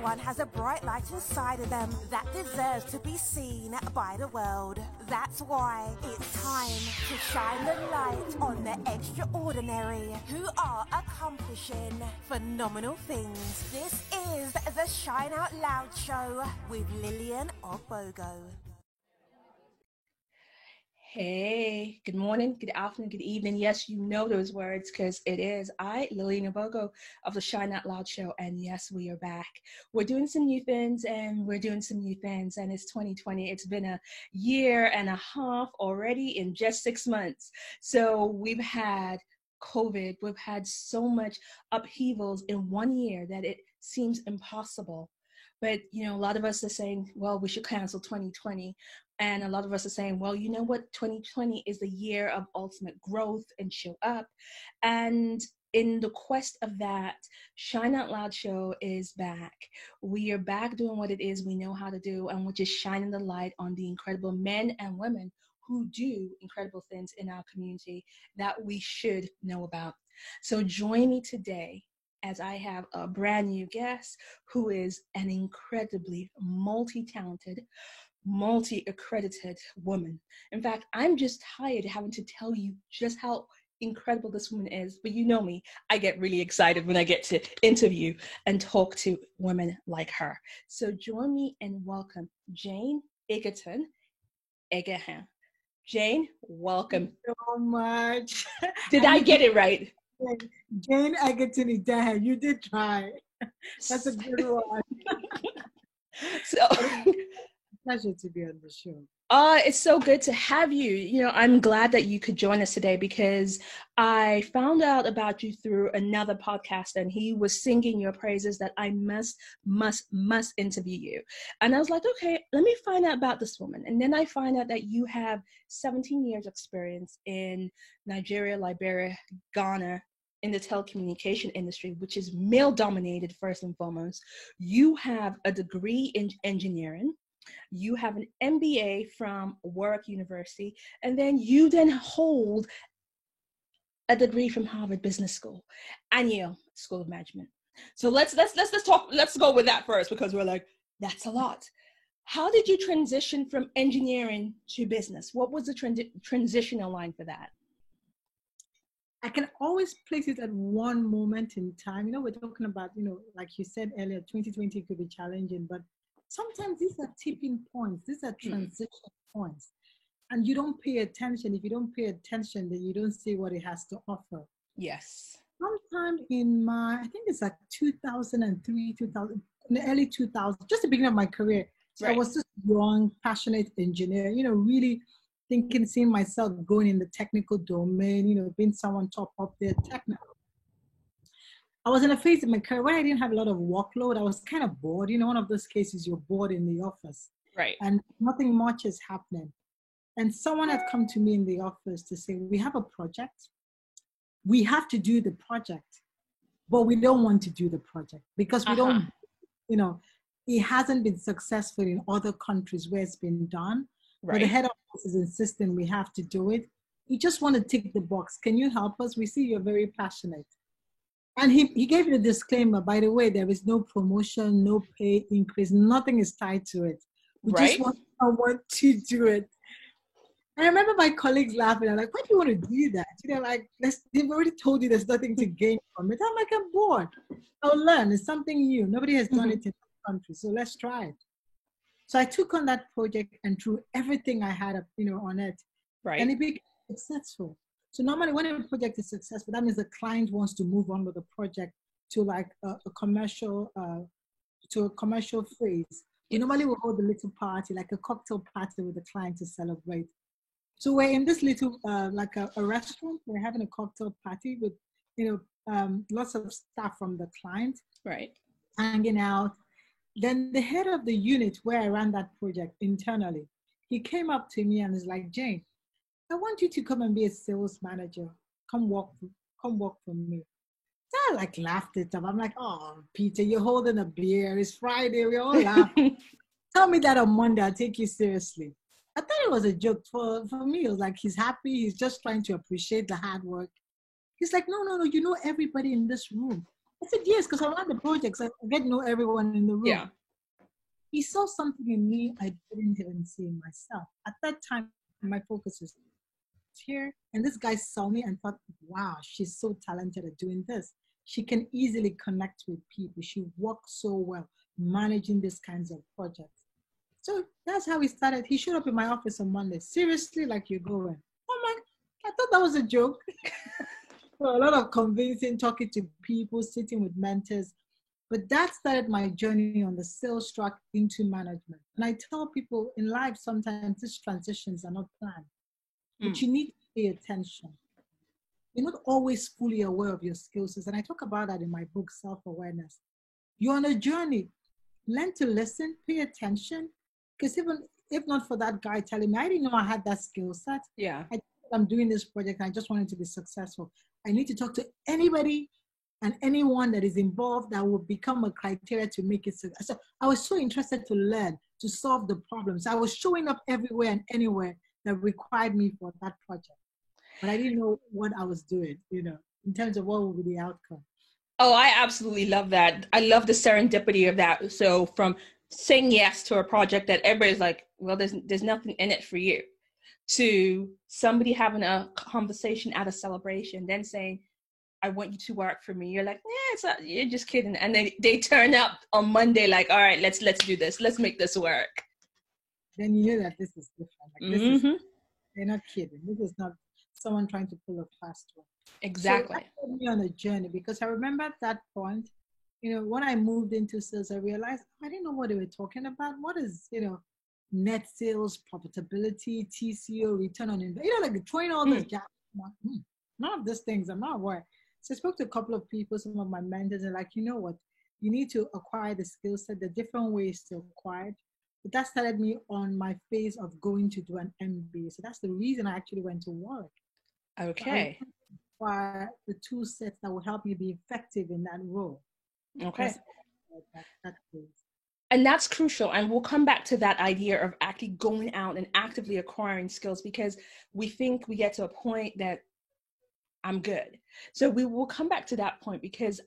Everyone has a bright light inside of them that deserves to be seen by the world. That's why it's time to shine the light on the extraordinary who are accomplishing phenomenal things. This is the Shine Out Loud Show with Lillian Ogbogo. Hey, good morning, good afternoon, good evening. Yes, you know those words because it is I, Lillian Ogbogo of the Shine Out Loud Show. And yes, we are back. We're doing some new things and it's 2020. It's been a year and a half already in just 6 months. So we've had COVID. We've had so much upheavals in 1 year that it seems impossible. But, a lot of us are saying, well, we should cancel 2020. And a lot of us are saying, well, you know what? 2020 is the year of ultimate growth and show up. And in the quest of that, Shine Out Loud Show is back. We are back doing what it is we know how to do, and which is shining the light on the incredible men and women who do incredible things in our community that we should know about. So join me today as I have a brand new guest who is an incredibly multi-talented, multi-accredited woman. In fact, I'm just tired of having to tell you just how incredible this woman is. But you know me, I get really excited when I get to interview and talk to women like her. So join me and welcome Jane Egerton. Jane, welcome. Thank you so much. Did I get it right? Jane Egerton Ideha, you did try. That's a good one. So pleasure to be on the show. It's so good to have you. I'm glad that you could join us today because I found out about you through another podcast and he was singing your praises that I must interview you. And I was like, okay, let me find out about this woman. And then I find out that you have 17 years experience in Nigeria, Liberia, Ghana, in the telecommunication industry, which is male dominated first and foremost. You have a degree in engineering. You have an MBA from Warwick University, and then you hold a degree from Harvard Business School and Yale School of Management. So let's talk. Let's go with that first because we're like, that's a lot. How did you transition from engineering to business? What was the transitional line for that? I can always place it at one moment in time. We're talking about, like you said earlier, 2020 could be challenging, but sometimes these are tipping points. These are transition points. And you don't pay attention. If you don't pay attention, then you don't see what it has to offer. Yes. Sometime in I think it's like 2003, in the early 2000s, just the beginning of my career. So right. I was this young, passionate engineer, really seeing myself going in the technical domain, being someone top up there technical. I was in a phase in my career where I didn't have a lot of workload. I was kind of bored. One of those cases you're bored in the office. Right. And nothing much is happening. And someone had come to me in the office to say, we have a project. We have to do the project, but we don't want to do the project because we don't, it hasn't been successful in other countries where it's been done. Right. But the head office is insisting we have to do it. We just want to tick the box. Can you help us? We see you're very passionate. And he gave me a disclaimer, by the way, there is no promotion, no pay increase, nothing is tied to it. We just want someone to do it. And I remember my colleagues laughing. I'm like, why do you want to do that? They've already told you there's nothing to gain from it. I'm like, I'm bored. I'll learn. It's something new. Nobody has done it in the country, so let's try it. So I took on that project and threw everything I had, on it. Right. And it became successful. So normally when a project is successful, that means the client wants to move on with the project to like a commercial phase. We normally will hold a little party, like a cocktail party with the client to celebrate. So we're in this little, like a restaurant. We're having a cocktail party with, lots of staff from the client. Right. Hanging out. Then the head of the unit where I ran that project internally, he came up to me and was like, Jane, I want you to come and be a sales manager. Come work for me. So I laughed it up. I'm like, oh, Peter, you're holding a beer. It's Friday. We all laugh. Tell me that on Monday. I'll take you seriously. I thought it was a joke. For me, it was like, he's happy. He's just trying to appreciate the hard work. He's like, no. You know everybody in this room. I said, yes, because I run the projects. I get to know everyone in the room. Yeah. He saw something in me I didn't even see in myself. At that time, my focus was here. And this guy saw me and thought, wow, she's so talented at doing this. She can easily connect with people. She works so well managing these kinds of projects. So that's how we started. He showed up in my office on Monday. Seriously, like you're going. Oh my, I thought that was a joke. So a lot of convincing, talking to people, sitting with mentors. But that started my journey on the sales track into management. And I tell people in life, sometimes these transitions are not planned, but you need to pay attention. You're not always fully aware of your skill sets. And I talk about that in my book, Self-Awareness. You're on a journey. Learn to listen, pay attention. Because even if not for that guy telling me, I didn't know I had that skill set. Yeah. I'm doing this project. I just wanted to be successful. I need to talk to anybody and anyone that is involved that will become a criteria to make it successful. So I was so interested to learn, to solve the problems. I was showing up everywhere and anywhere that required me for that project. But I didn't know what I was doing, in terms of what would be the outcome. Oh, I absolutely love that. I love the serendipity of that. So from saying yes to a project that everybody's like, well, there's nothing in it for you, to somebody having a conversation at a celebration, then saying, I want you to work for me. You're like, you're just kidding. And then they turn up on Monday like, all right, let's do this. Let's make this work. Then you know that this is different. Like, they're not kidding. This is not someone trying to pull a fast one. Exactly. So that put me on a journey, because I remember at that point, when I moved into sales, I realized I didn't know what they were talking about. What is, net sales, profitability, TCO, return on investment, like throwing all this jazz. None of these things, I'm not aware. So I spoke to a couple of people, some of my mentors, and like, you know what, you need to acquire the skill set, the different ways to acquire it. But that started me on my phase of going to do an MBA. So that's the reason I actually went to Warwick. Okay. So acquire the tool sets that will help me be effective in that role. Okay. That and that's crucial. And we'll come back to that idea of actually going out and actively acquiring skills, because we think we get to a point that I'm good. So we will come back to that point, because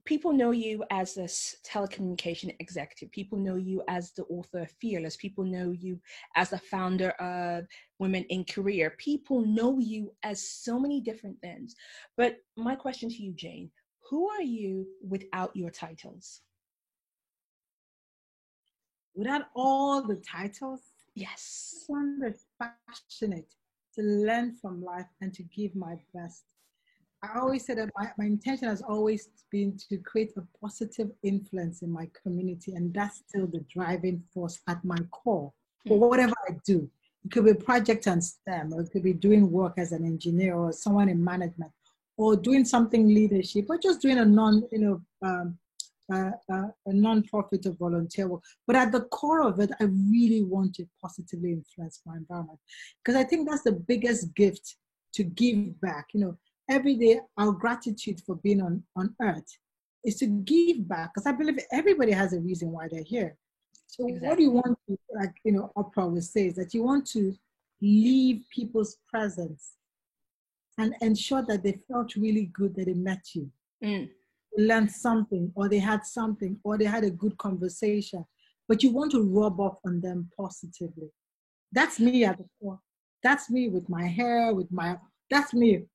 people know you as this telecommunication executive. People know you as the author of Fearless. People know you as the founder of Women in Career. People know you as so many different things. But my question to you, Jane, who are you without your titles? Without all the titles? Yes. Someone that's passionate to learn from life and to give my best. I always say that my intention has always been to create a positive influence in my community, and that's still the driving force at my core for whatever I do. It could be project and STEM, or it could be doing work as an engineer or someone in management, or doing something leadership, or just doing a non-profit or volunteer work. But at the core of it, I really want to positively influence my environment, because I think that's the biggest gift, to give back. Every day, our gratitude for being on earth is to give back, because I believe everybody has a reason why they're here. So What do you want to, like, Oprah would say, is that you want to leave people's presence and ensure that they felt really good that they met you, learned something, or they had something, or they had a good conversation, but you want to rub off on them positively. That's me at the core. That's me with my hair, that's me.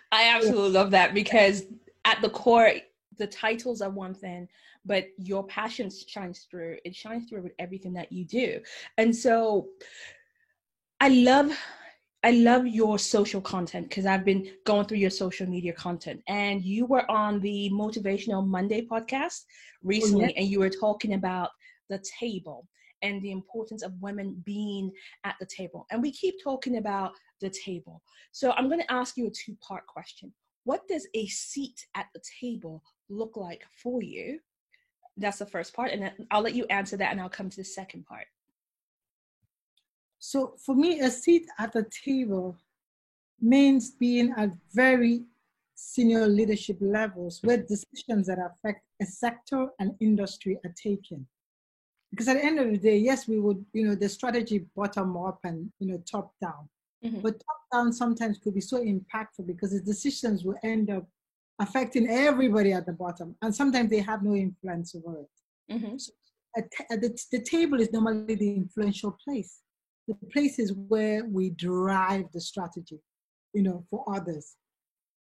I absolutely love that, because at the core, the titles are one thing, but your passion shines through. It shines through with everything that you do. And so I love your social content, because I've been going through your social media content, and you were on the Motivational Monday podcast recently, and you were talking about the table and the importance of women being at the table. And we keep talking about the table. So I'm going to ask you a two-part question. What does a seat at the table look like for you? That's the first part. And then I'll let you answer that, and I'll come to the second part. So for me, a seat at the table means being at very senior leadership levels where decisions that affect a sector and industry are taken. Because at the end of the day, yes, we would, the strategy bottom up and, top down. But top down sometimes could be so impactful, because the decisions will end up affecting everybody at the bottom. And sometimes they have no influence over it. Mm-hmm. So the table is normally the influential place. The place is where we drive the strategy, for others.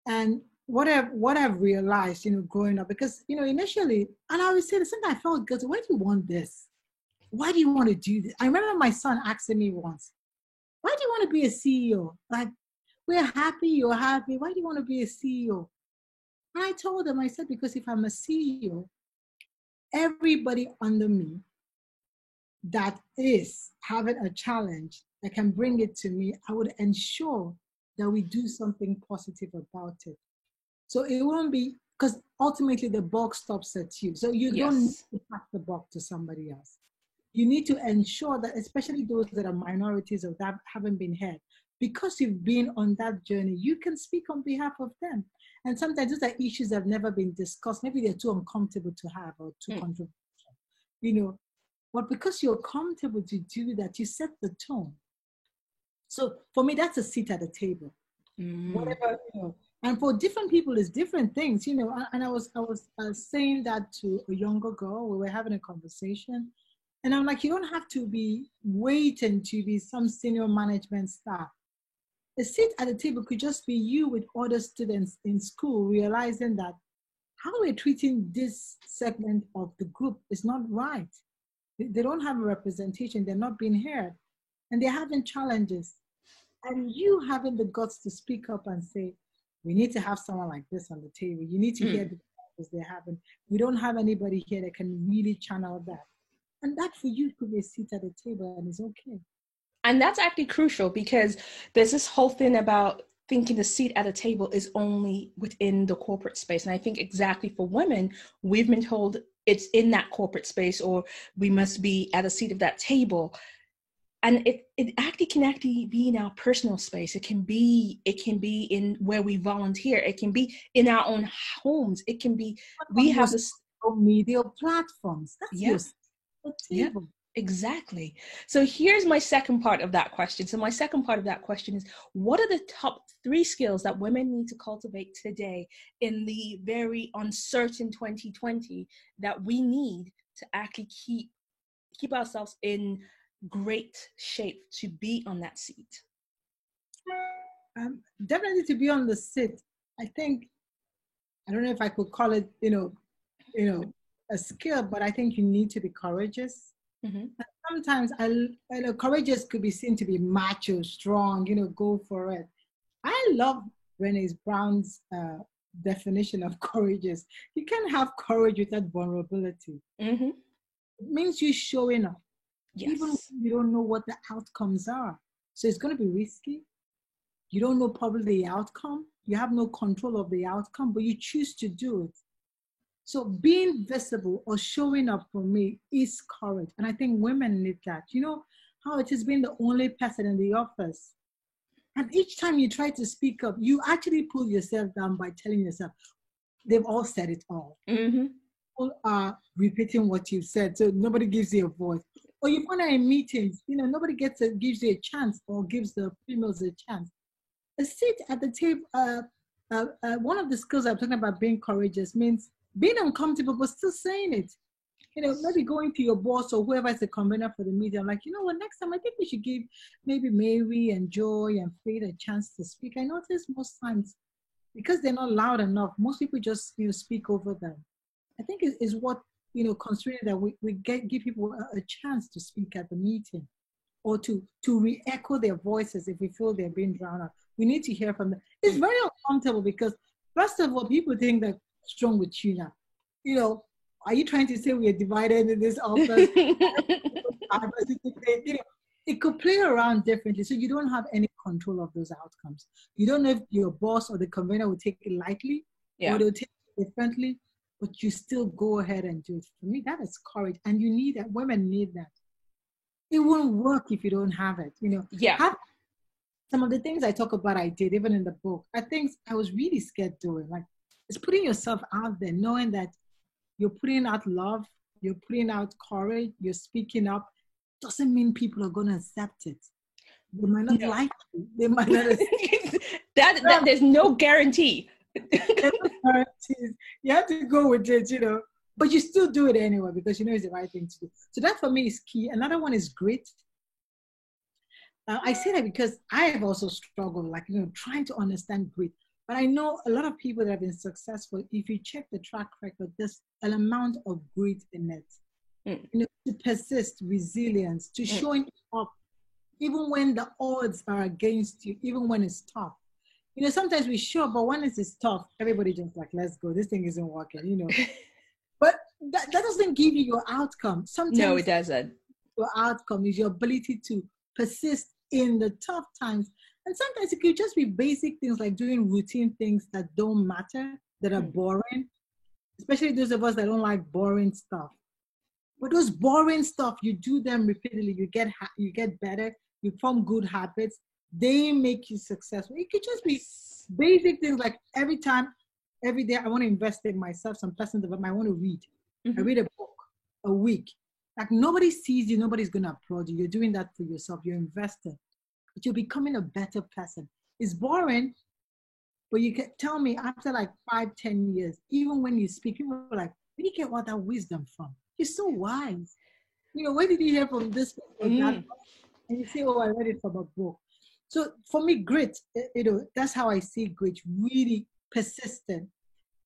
And what I've realized, growing up, because, initially, and I always say, sometimes I felt guilty. Why do you want this? Why do you want to do this? I remember my son asking me once, why do you want to be a CEO? Like, we're happy, you're happy. Why do you want to be a CEO? And I told him, I said, because if I'm a CEO, everybody under me that is having a challenge that can bring it to me, I would ensure that we do something positive about it. So it won't be, because ultimately the buck stops at you. So you don't need to pass the buck to somebody else. You need to ensure that, especially those that are minorities or that haven't been heard, because you've been on that journey, you can speak on behalf of them. And sometimes those are issues that have never been discussed. Maybe they're too uncomfortable to have or too controversial, But because you're comfortable to do that, you set the tone. So for me, that's a seat at the table. Whatever, And for different people, it's different things, And I was saying that to a younger girl. We were having a conversation. And I'm like, you don't have to be waiting to be some senior management staff. A seat at the table could just be you with other students in school, realizing that how we're treating this segment of the group is not right. They don't have a representation. They're not being heard. And they're having challenges. And you having the guts to speak up and say, we need to have someone like this on the table. You need to hear the challenges they're having. We don't have anybody here that can really channel that. And that for you could be a seat at the table, and it's okay. And that's actually crucial, because there's this whole thing about thinking the seat at a table is only within the corporate space. And I think exactly for women, we've been told it's in that corporate space, or we must be at a seat of that table. And it actually can actually be in our personal space. It can be in where we volunteer. It can be in our own homes. It can be, we have this media platforms. That's the table. Exactly. So here's my second part of that question. So my second part of that question is, what are the top 3 skills that women need to cultivate today in the very uncertain 2020 that we need to actually keep ourselves in great shape to be on that seat? Definitely to be on the seat. I think, I don't know if I could call it, a skill, but I think you need to be courageous. Mm-hmm. Sometimes I know courageous could be seen to be macho, strong, go for it. I love Brené Brown's definition of courageous. You can't have courage without vulnerability. Mm-hmm. It means you showing up, even when you don't know what the outcomes are. So it's going to be risky. You don't know probably the outcome. You have no control of the outcome, but you choose to do it. So being visible or showing up for me is courage. And I think women need that. You know how it has been the only person in the office. And each time you try to speak up, you actually pull yourself down by telling yourself, they've all said it all. Mm-hmm. People are repeating what you've said, so nobody gives you a voice. Or you find out in meetings, nobody gives you a chance or gives the females a chance. A seat at the table, one of the skills I'm talking about being courageous means being uncomfortable, but still saying it. Maybe going to your boss or whoever is the convener for the meeting, I'm like, next time I think we should give maybe Mary and Joy and Faith a chance to speak. I notice most times, because they're not loud enough, most people just, speak over them. I think it is what, considering that we give people a chance to speak at the meeting or to re-echo their voices if we feel they're being drowned out. We need to hear from them. It's very uncomfortable because, first of all, people think that strong with you now. Are you trying to say we are divided in this office? It could play around differently. So you don't have any control of those outcomes. You don't know if your boss or the convener will take it lightly or they'll take it differently, but you still go ahead and do it. For me, that is courage. And you need that. Women need that. It won't work if you don't have it. Some of the things I talk about, I did, even in the book, are things I was really scared doing. Like, it's putting yourself out there, knowing that you're putting out love, you're putting out courage, you're speaking up. Doesn't mean people are going to accept it. They might not like you. They might not. that there's no guarantee. There's no guarantees. You have to go with it, but you still do it anyway because you know it's the right thing to do. So that for me is key. Another one is grit. I say that because I have also struggled, like, trying to understand grit. But I know a lot of people that have been successful, if you check the track record, there's an amount of grit in it. To persist, resilience, to showing up, even when the odds are against you, even when it's tough. Sometimes we show up, but when it's tough, everybody just like, let's go. This thing isn't working, But that doesn't give you your outcome. Sometimes no, it doesn't. Your outcome is your ability to persist in the tough times. And sometimes it could just be basic things like doing routine things that don't matter, that are boring, especially those of us that don't like boring stuff. But those boring stuff, you do them repeatedly, you get better, you form good habits, they make you successful. It could just be basic things like every day, I want to invest in myself, some personal development, I want to read. I read a book a week. Like nobody sees you, nobody's going to applaud you. You're doing that for yourself, you're investing. But you're becoming a better person. It's boring, but you can tell me after like 5-10 years, even when you speak, people are like, where do you get all that wisdom from? You're so wise. Where did you hear from this or that? And you say, oh, I read it from a book. So for me, grit, that's how I see grit, really persistent.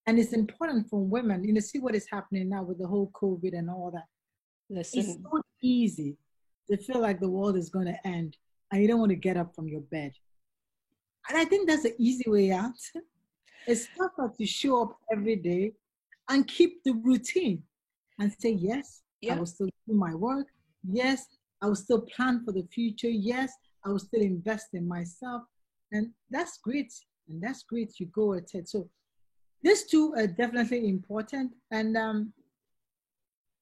And it's important for women, see what is happening now with the whole COVID and all that. Listen. It's so easy to feel like the world is going to end and you don't want to get up from your bed. And I think that's the easy way out. It's tougher to show up every day and keep the routine and say, yes, I will still do my work. Yes, I will still plan for the future. Yes, I will still invest in myself. And that's great. And that's great. You go at it. So these two are definitely important. And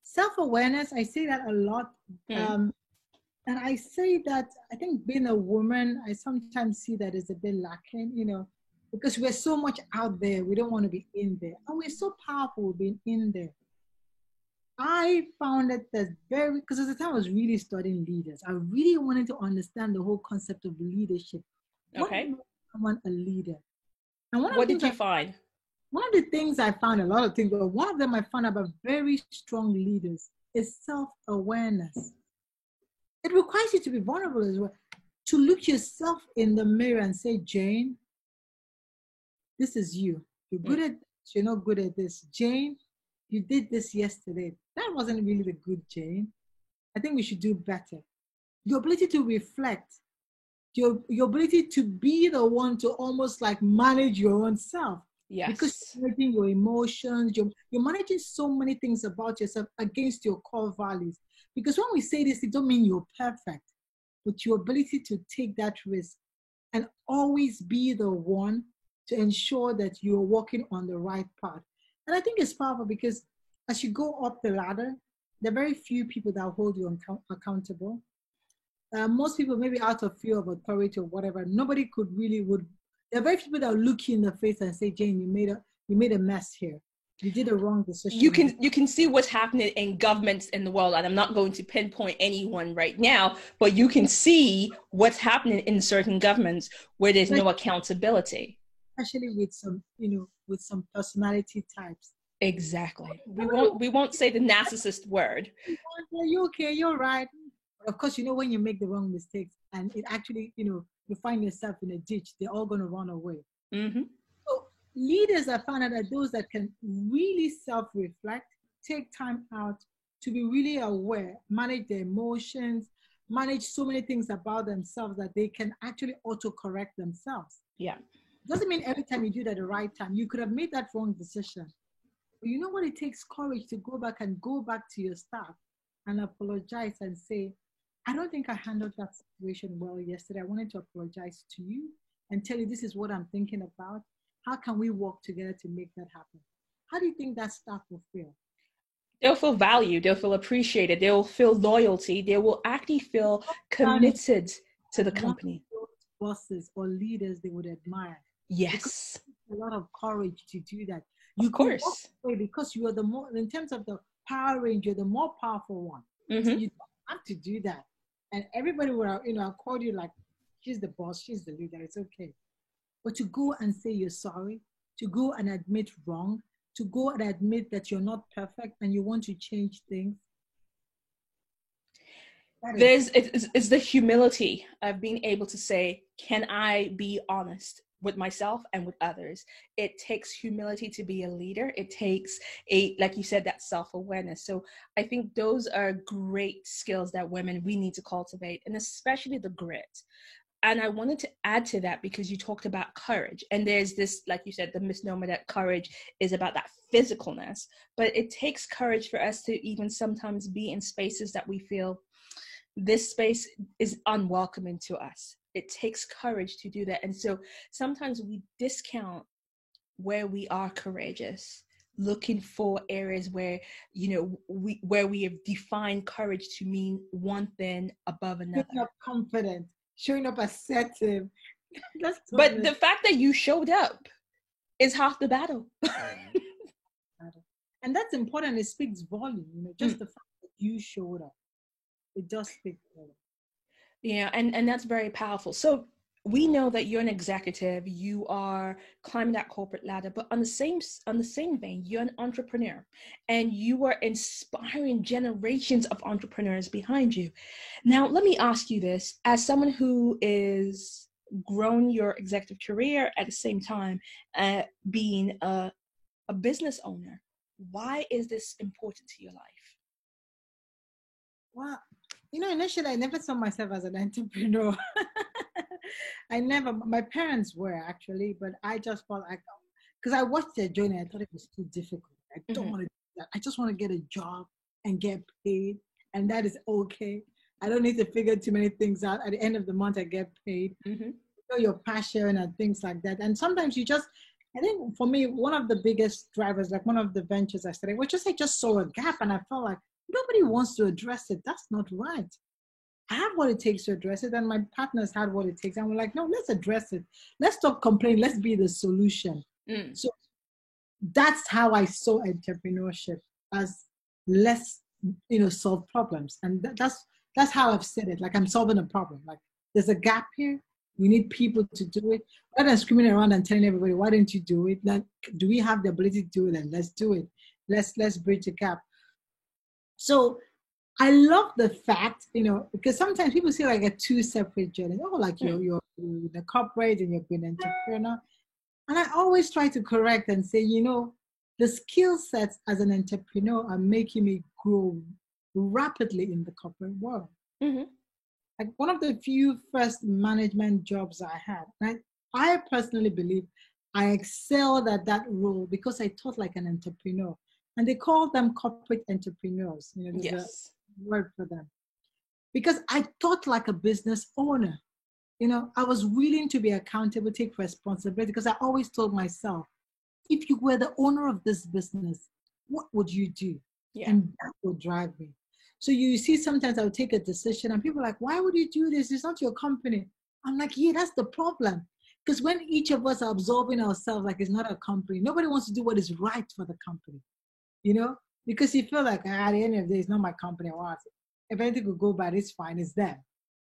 self-awareness, I say that a lot. And I say that I think being a woman, I sometimes see that as a bit lacking, because we're so much out there. We don't want to be in there. And we're so powerful being in there. I found it that because at the time I was really studying leaders. I really wanted to understand the whole concept of leadership. Okay. What makes someone a leader? And what did you find? One of the things I found, a lot of things, but one of them I found about very strong leaders is self-awareness. It requires you to be vulnerable as well, to look yourself in the mirror and say, Jane, this is you. You're good at this, you're not good at this. Jane, you did this yesterday. That wasn't really the good Jane. I think we should do better. Your ability to reflect, your ability to be the one to almost like manage your own self. Yes. Because you're managing your emotions, you're managing so many things about yourself against your core values. Because when we say this, it don't mean you're perfect, but your ability to take that risk and always be the one to ensure that you're walking on the right path. And I think it's powerful because as you go up the ladder, there are very few people that hold you accountable. Most people, maybe out of fear of authority or whatever, nobody there are very few people that will look you in the face and say, Jane, you made a mess here. You did a wrong decision. You can see what's happening in governments in the world, and I'm not going to pinpoint anyone right now, but you can see what's happening in certain governments where there's no accountability. Especially with some personality types. Exactly. We won't say the narcissist word. You're okay, you're right. But of course, when you make the wrong mistakes and it actually, you find yourself in a ditch, they're all going to run away. Mm-hmm. So leaders I found out are those that can really self-reflect, take time out to be really aware, manage their emotions, manage so many things about themselves that they can actually auto-correct themselves. Yeah. Doesn't mean every time you do it at the right time. You could have made that wrong decision. But you know what? It takes courage to go back to your staff and apologize and say, I don't think I handled that situation well yesterday. I wanted to apologize to you and tell you this is what I'm thinking about. How can we work together to make that happen? How do you think that staff will feel? They'll feel valued. They'll feel appreciated. They'll feel loyalty. They will actually feel committed to the company. Bosses or leaders they would admire. Yes. A lot of courage to do that. Of course. Because you are the more, in terms of the power range, you're the more powerful one. Mm-hmm. So you don't have to do that. And everybody will, accord you like, she's the boss, she's the leader, it's okay. But to go and say you're sorry, to go and admit wrong, to go and admit that you're not perfect and you want to change things. It's the humility of being able to say, can I be honest with myself and with others? It takes humility to be a leader. It takes like you said, that self-awareness. So I think those are great skills that we need to cultivate, and especially the grit. And I wanted to add to that because you talked about courage. And there's this, like you said, the misnomer that courage is about that physicalness. But it takes courage for us to even sometimes be in spaces that we feel this space is unwelcoming to us. It takes courage to do that. And so sometimes we discount where we are courageous, looking for areas where, where we have defined courage to mean one thing above another. Showing up confident, showing up assertive. But the fact that you showed up is half the battle. And that's important. It speaks volume, just the fact that you showed up. It does speak volume. Yeah, and that's very powerful. So we know that you're an executive, you are climbing that corporate ladder, but on the same vein, you're an entrepreneur, and you are inspiring generations of entrepreneurs behind you. Now, let me ask you this, as someone who is grown your executive career at the same time being a business owner, why is this important to your life? Well, initially I never saw myself as an entrepreneur. My parents were actually, but I just felt like, because I watched their journey, I thought it was too difficult. I don't want to do that. I just want to get a job and get paid, and that is okay. I don't need to figure too many things out. At the end of the month, I get paid. Your passion and things like that. And sometimes I think for me, one of the biggest drivers, like one of the ventures I started, was just I just saw a gap, and I felt like nobody wants to address it. That's not right. I have what it takes to address it, and my partners had what it takes. And we're like, no, let's address it. Let's stop complaining. Let's be the solution. So that's how I saw entrepreneurship, as let's, solve problems. And that's how I've said it. Like, I'm solving a problem. Like, there's a gap here. We need people to do it. Rather than screaming around and telling everybody, why didn't you do it? Like, do we have the ability to do it? And let's do it. Let's bridge the gap. So I love the fact, because sometimes people see like a two separate journeys. Oh, like you're the corporate and you're being an entrepreneur. And I always try to correct and say, the skill sets as an entrepreneur are making me grow rapidly in the corporate world. Like one of the few first management jobs I had. And I personally believe I excelled at that role because I thought like an entrepreneur. And they call them corporate entrepreneurs. There's a word for them. Because I thought like a business owner. I was willing to be accountable, take responsibility, because I always told myself, if you were the owner of this business, what would you do? Yeah. And that would drive me. So you see, sometimes I would take a decision and people are like, why would you do this? It's not your company. I'm like, yeah, that's the problem. Because when each of us are absolving ourselves like it's not a company, nobody wants to do what is right for the company, because you feel like at the end of the day, it's not my company. If anything could go bad, it's fine, it's them.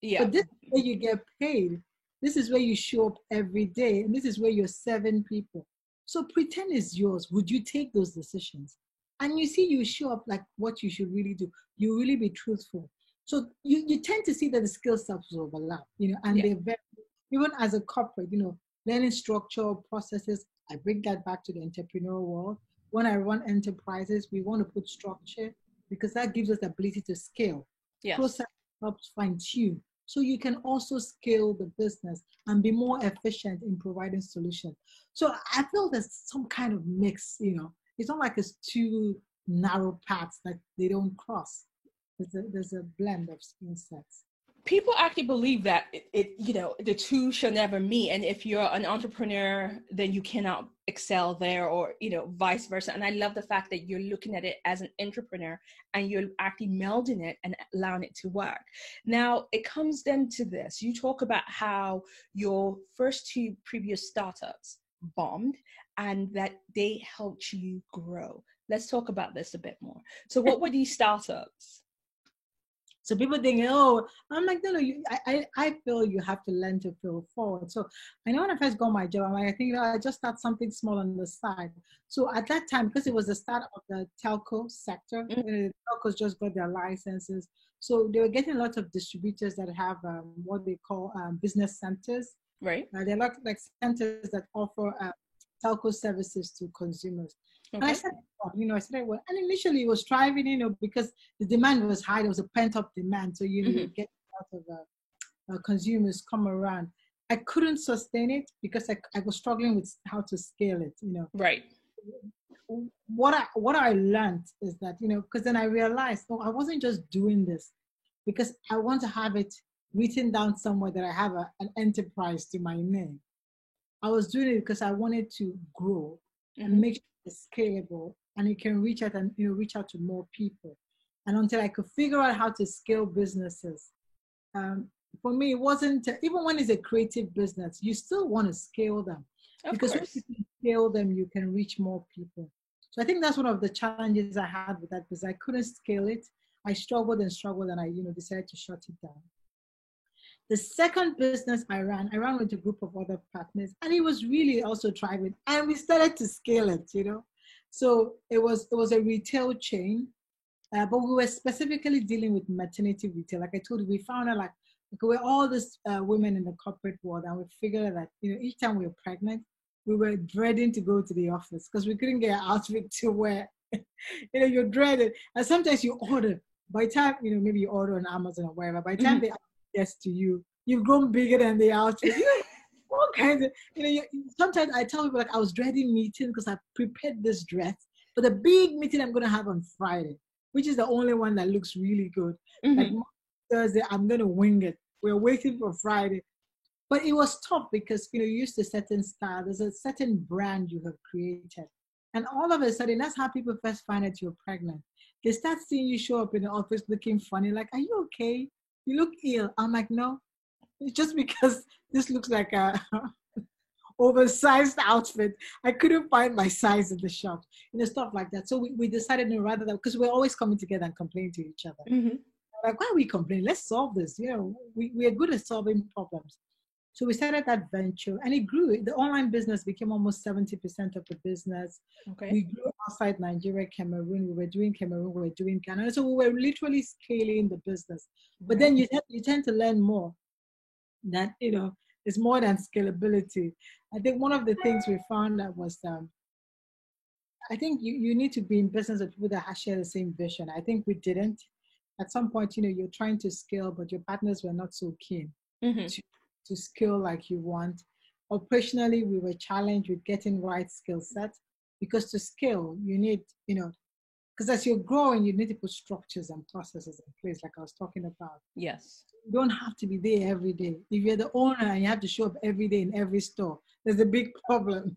Yeah. But this is where you get paid. This is where you show up every day. And this is where you're serving people. So pretend it's yours. Would you take those decisions? And you see, you show up like what you should really do. You really be truthful. So you tend to see that the skill sets overlap, and they're very, even as a corporate, learning structure, processes. I bring that back to the entrepreneurial world. When I run enterprises, we want to put structure because that gives us the ability to scale. Yes. Process helps fine tune. So you can also scale the business and be more efficient in providing solutions. So I feel there's some kind of mix, It's not like it's two narrow paths that they don't cross. There's a blend of skill sets. People actually believe that the two shall never meet. And if you're an entrepreneur, then you cannot excel there, or, vice versa. And I love the fact that you're looking at it as an entrepreneur and you're actually melding it and allowing it to work. Now, it comes then to this. You talk about how your first two previous startups bombed and that they helped you grow. Let's talk about this a bit more. So what were these startups? So people think, oh, I'm like, no, I feel you have to learn to feel forward. So I know when I first got my job, I'm like, I think, I just start something small on the side. So at that time, because it was the start of the telco sector, telcos just got their licenses. So they were getting a lot of distributors that have what they call business centers. Right. They're like centers that offer telco services to consumers. Okay. And I said, I said, well, and initially it was thriving, because the demand was high. There was a pent-up demand. So, you get a lot of consumers come around. I couldn't sustain it because I was struggling with how to scale it, Right. What I learned is that, because then I realized, I wasn't just doing this because I want to have it written down somewhere that I have an enterprise to my name. I was doing it because I wanted to grow and make sure it's scalable and it can reach out and reach out to more people. And until I could figure out how to scale businesses, for me, it wasn't, even when it's a creative business, you still want to scale them. Because when you can scale them, you can reach more people. So I think that's one of the challenges I had with that because I couldn't scale it. I struggled and I, decided to shut it down. The second business I ran with a group of other partners, and it was really also thriving. And we started to scale it, So it was a retail chain, but we were specifically dealing with maternity retail. Like I told you, we found out we're all these women in the corporate world, and we figured that each time we were pregnant, we were dreading to go to the office because we couldn't get an outfit to wear. You're dreaded, and sometimes you order. By the time maybe you order on Amazon or wherever, by the time they gets to you, you've grown bigger than the outfit. All kinds of, sometimes I tell people I was dreading meetings because I prepared this dress for the big meeting I'm going to have on Friday, which is the only one that looks really good. Like Thursday, I'm going to wing it. We're waiting for Friday. But it was tough because, you used a certain style. There's a certain brand you have created. And all of a sudden, that's how people first find out you're pregnant. They start seeing you show up in the office looking funny, like, are you okay? You look ill. I'm like, no, it's just because this looks like a oversized outfit. I couldn't find my size in the shop, stuff like that. So we decided rather than, because we're always coming together and complaining to each other. Like, why are we complaining? Let's solve this. We are good at solving problems. So we started that venture and it grew. The online business became almost 70% of the business. Okay. We grew outside Nigeria, Cameroon. We were doing Cameroon, we were doing Ghana. So we were literally scaling the business. But then you tend to learn more that, it's more than scalability. I think one of the things we found that was, I think you need to be in business with people that share the same vision. I think we didn't. At some point, you're trying to scale, but your partners were not so keen to scale like you want. Operationally, we were challenged with getting right skill set because to scale, you need, because as you're growing, you need to put structures and processes in place, like I was talking about. Yes. You don't have to be there every day. If you're the owner and you have to show up every day in every store, there's a big problem.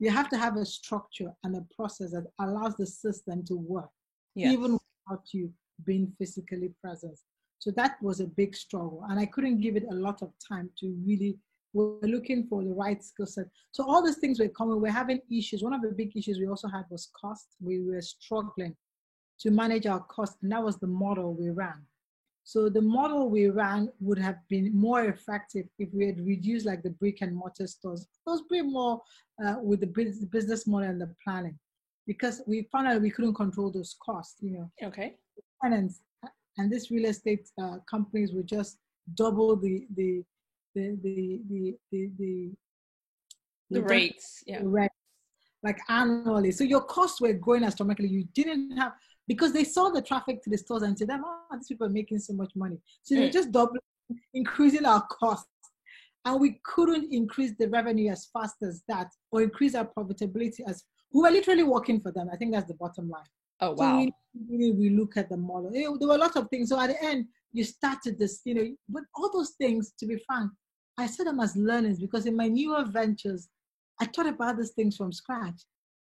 You have to have a structure and a process that allows the system to work, even without you being physically present. So that was a big struggle. And I couldn't give it a lot of time to really, we're looking for the right skill set. So all these things were coming, we're having issues. One of the big issues we also had was cost. We were struggling to manage our cost, and that was the model we ran. So the model we ran would have been more effective if we had reduced like the brick and mortar stores. Those be more with the business model and the planning, because we found out we couldn't control those costs, Okay. Finance and this real estate companies would just double the rates, like annually. So your costs were growing astronomically. You didn't have, because they saw the traffic to the stores and to them, these people are making so much money. So they're just doubling, increasing our costs. And we couldn't increase the revenue as fast as that or increase our profitability as we were literally working for them. I think that's the bottom line. Oh, wow. So we look at the model. There were a lot of things. So at the end, you started this, but all those things, to be frank, I saw them as learnings because in my newer ventures, I thought about these things from scratch.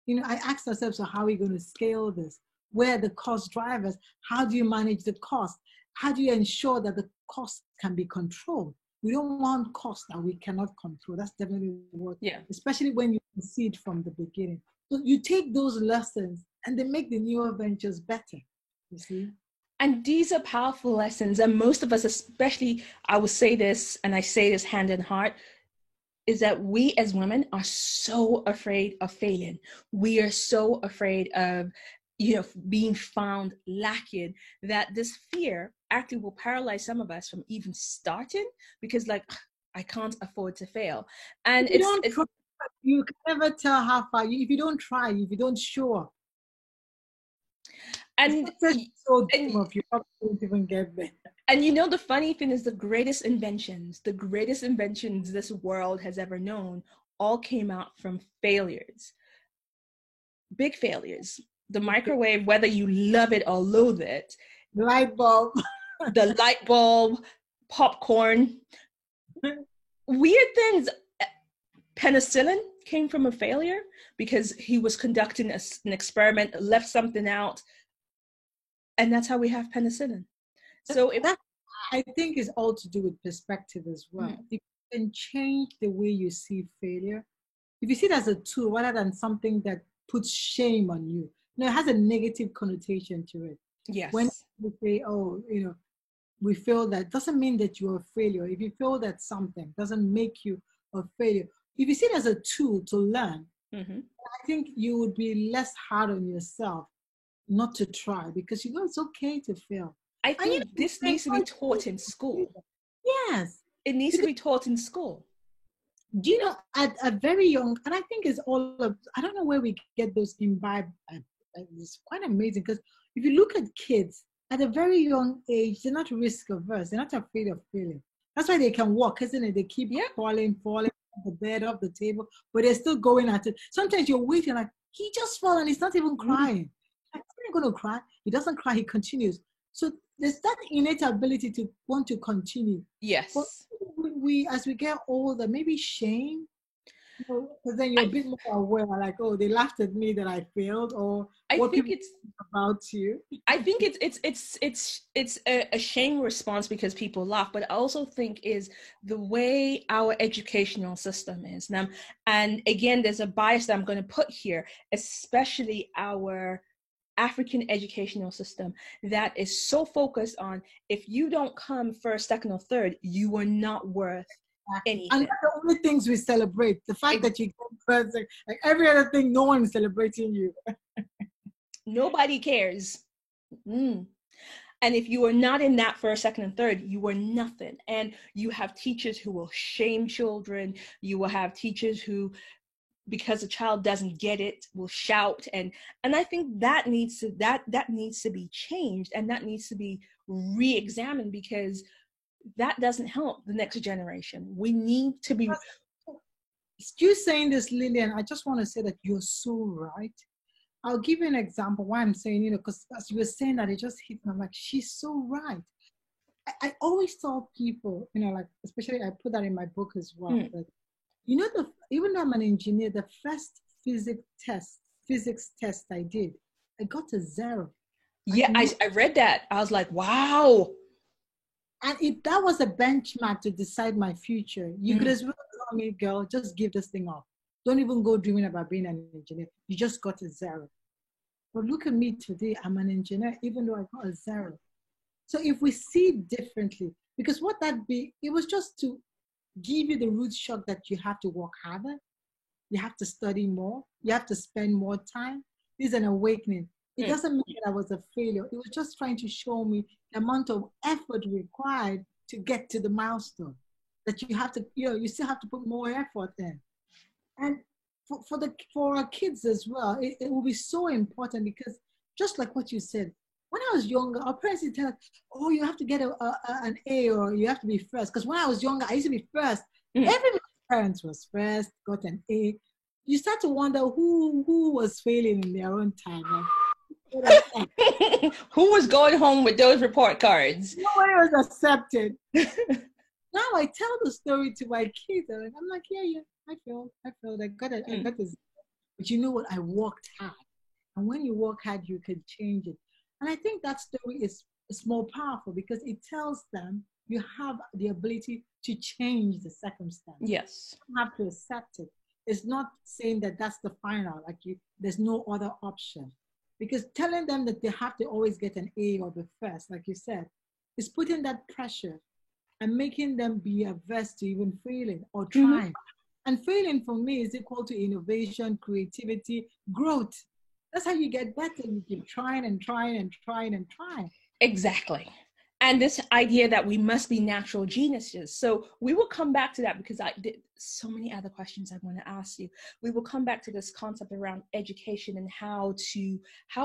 I asked ourselves, so how are we going to scale this? Where are the cost drivers? How do you manage the cost? How do you ensure that the cost can be controlled? We don't want costs that we cannot control. That's definitely what, especially when you see it from the beginning. So you take those lessons and they make the newer ventures better, you see? And these are powerful lessons. And most of us, especially, I will say this, and I say this hand in heart, is that we as women are so afraid of failing. We are so afraid of, being found lacking, that this fear actually will paralyze some of us from even starting, because like, I can't afford to fail. And it's try, you can never tell how far if you don't try, if you don't show up. And so of you don't even get there. And the funny thing is, the greatest inventions this world has ever known all came out from failures. Big failures. The microwave, whether you love it or loathe it. Light bulb. The light bulb, popcorn. Weird things. Penicillin came from a failure because he was conducting an experiment, left something out. And that's how we have penicillin. So that, I think, is all to do with perspective as well. If you can change the way you see failure, if you see it as a tool rather than something that puts shame on you, it has a negative connotation to it. Yes. When we say, oh, we feel that, doesn't mean that you're a failure. If you feel that something doesn't make you a failure, if you see it as a tool to learn, I think you would be less hard on yourself not to try, because it's okay to fail. I think this needs to be taught in school. Yes. It needs to be taught in school. Do you know, at a very young, and I think it's all of, I don't know where we get those imbibed. It's quite amazing, because if you look at kids at a very young age, they're not risk averse. They're not afraid of failing. That's why they can walk, isn't it? They keep falling off the bed, off the table, but they're still going at it. Sometimes you're waiting, like, he just fell and he's not even crying. Like, he's not going to cry. He doesn't cry, he continues. So there's that innate ability to want to continue. Yes. But we as we get older, maybe shame, because then you're a bit more aware, like, oh, they laughed at me that I failed, or what people think about you. I think it's a shame response because people laugh, but I also think is the way our educational system is now. And again, there's a bias that I'm going to put here, especially our African educational system that is so focused on, if you don't come first, second, or third, you are not worth anything. And that's the only things we celebrate. The fact that you come first, like every other thing, no one is celebrating you. Nobody cares. And if you are not in that first, second, and third, you are nothing. And you have teachers who will shame children. You will have teachers who, because a child doesn't get it, will shout. And I think that needs to be changed, and that needs to be re-examined, because that doesn't help the next generation. We need to be. You saying this, Lillian, I just want to say that you're so right. I'll give you an example why I'm saying, because as you were saying that, it just hit me. I'm like, she's so right. I always tell people, like, especially I put that in my book as well, that even though I'm an engineer, the first physics test I did, I got a 0. Yeah, I read that. I was like, wow. And that was a benchmark to decide my future. You could as well tell me, girl, just give this thing off. Don't even go dreaming about being an engineer. You just got a 0. But look at me today. I'm an engineer, even though I got a 0. So if we see differently, because it was just to give you the root shock that you have to work harder, you have to study more, you have to spend more time. It's an awakening. It doesn't mean that I was a failure. It was just trying to show me the amount of effort required to get to the milestone, that you have to, you still have to put more effort in. And for our kids as well, it will be so important, because just like what you said, when I was younger, our parents would tell us, oh, you have to get an A, or you have to be first. Because when I was younger, I used to be first. Every parent was first, got an A. You start to wonder who was failing in their own time. Who was going home with those report cards? Nobody was accepted. Now I tell the story to my kids, and I'm like, yeah, I failed. I got this. But you know what? I worked hard. And when you work hard, you can change it. And I think that story is more powerful, because it tells them you have the ability to change the circumstance. Yes. You have to accept it. It's not saying that that's the final, there's no other option. Because telling them that they have to always get an A or the first, like you said, is putting that pressure and making them be averse to even failing or trying. And failing for me is equal to innovation, creativity, growth. That's how you get better. You keep trying and trying and trying and trying. Exactly. And this idea that we must be natural geniuses. So we will come back to that because I did so many other questions I want to ask you. We will come back to this concept around education and how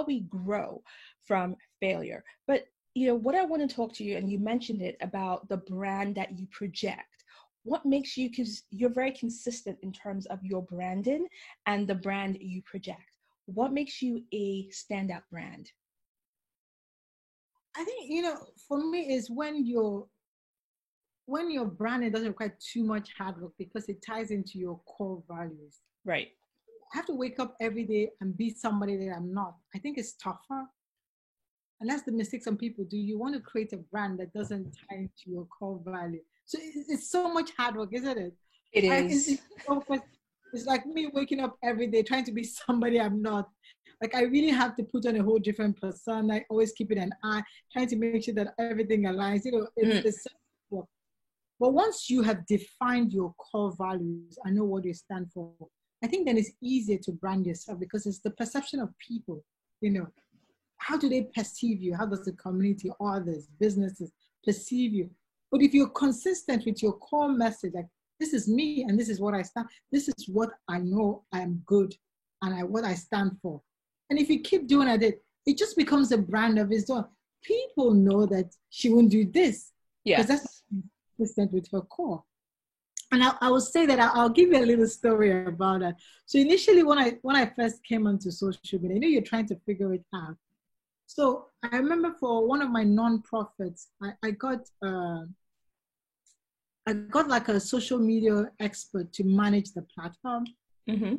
we grow from failure. But you know what I want to talk to you, and you mentioned it about the brand that you project. What makes you, because you're very consistent in terms of your branding and the brand you project. What makes you a standout brand? I think, for me is when your branding doesn't require too much hard work because it ties into your core values. Right. I have to wake up every day and be somebody that I'm not. I think it's tougher. And that's the mistake some people do. You want to create a brand that doesn't tie into your core value. So it's so much hard work, isn't it? It is. It's like me waking up every day trying to be somebody I'm not. Like I really have to put on a whole different persona. I always keep it an eye, trying to make sure that everything aligns. It's work. But once you have defined your core values and know what you stand for, I think then it's easier to brand yourself because it's the perception of people. How do they perceive you? How does the community, others, businesses perceive you? But if you're consistent with your core message, like this is me and this is what I stand, this is what I know I am good and what I stand for. And if you keep doing it just becomes a brand of its own. People know that she won't do this. Yes. Because that's consistent with her core. And I will say that I'll give you a little story about that. So initially when I first came onto social media, you're trying to figure it out. So I remember for one of my non-profits, I got like a social media expert to manage the platform. Mm-hmm.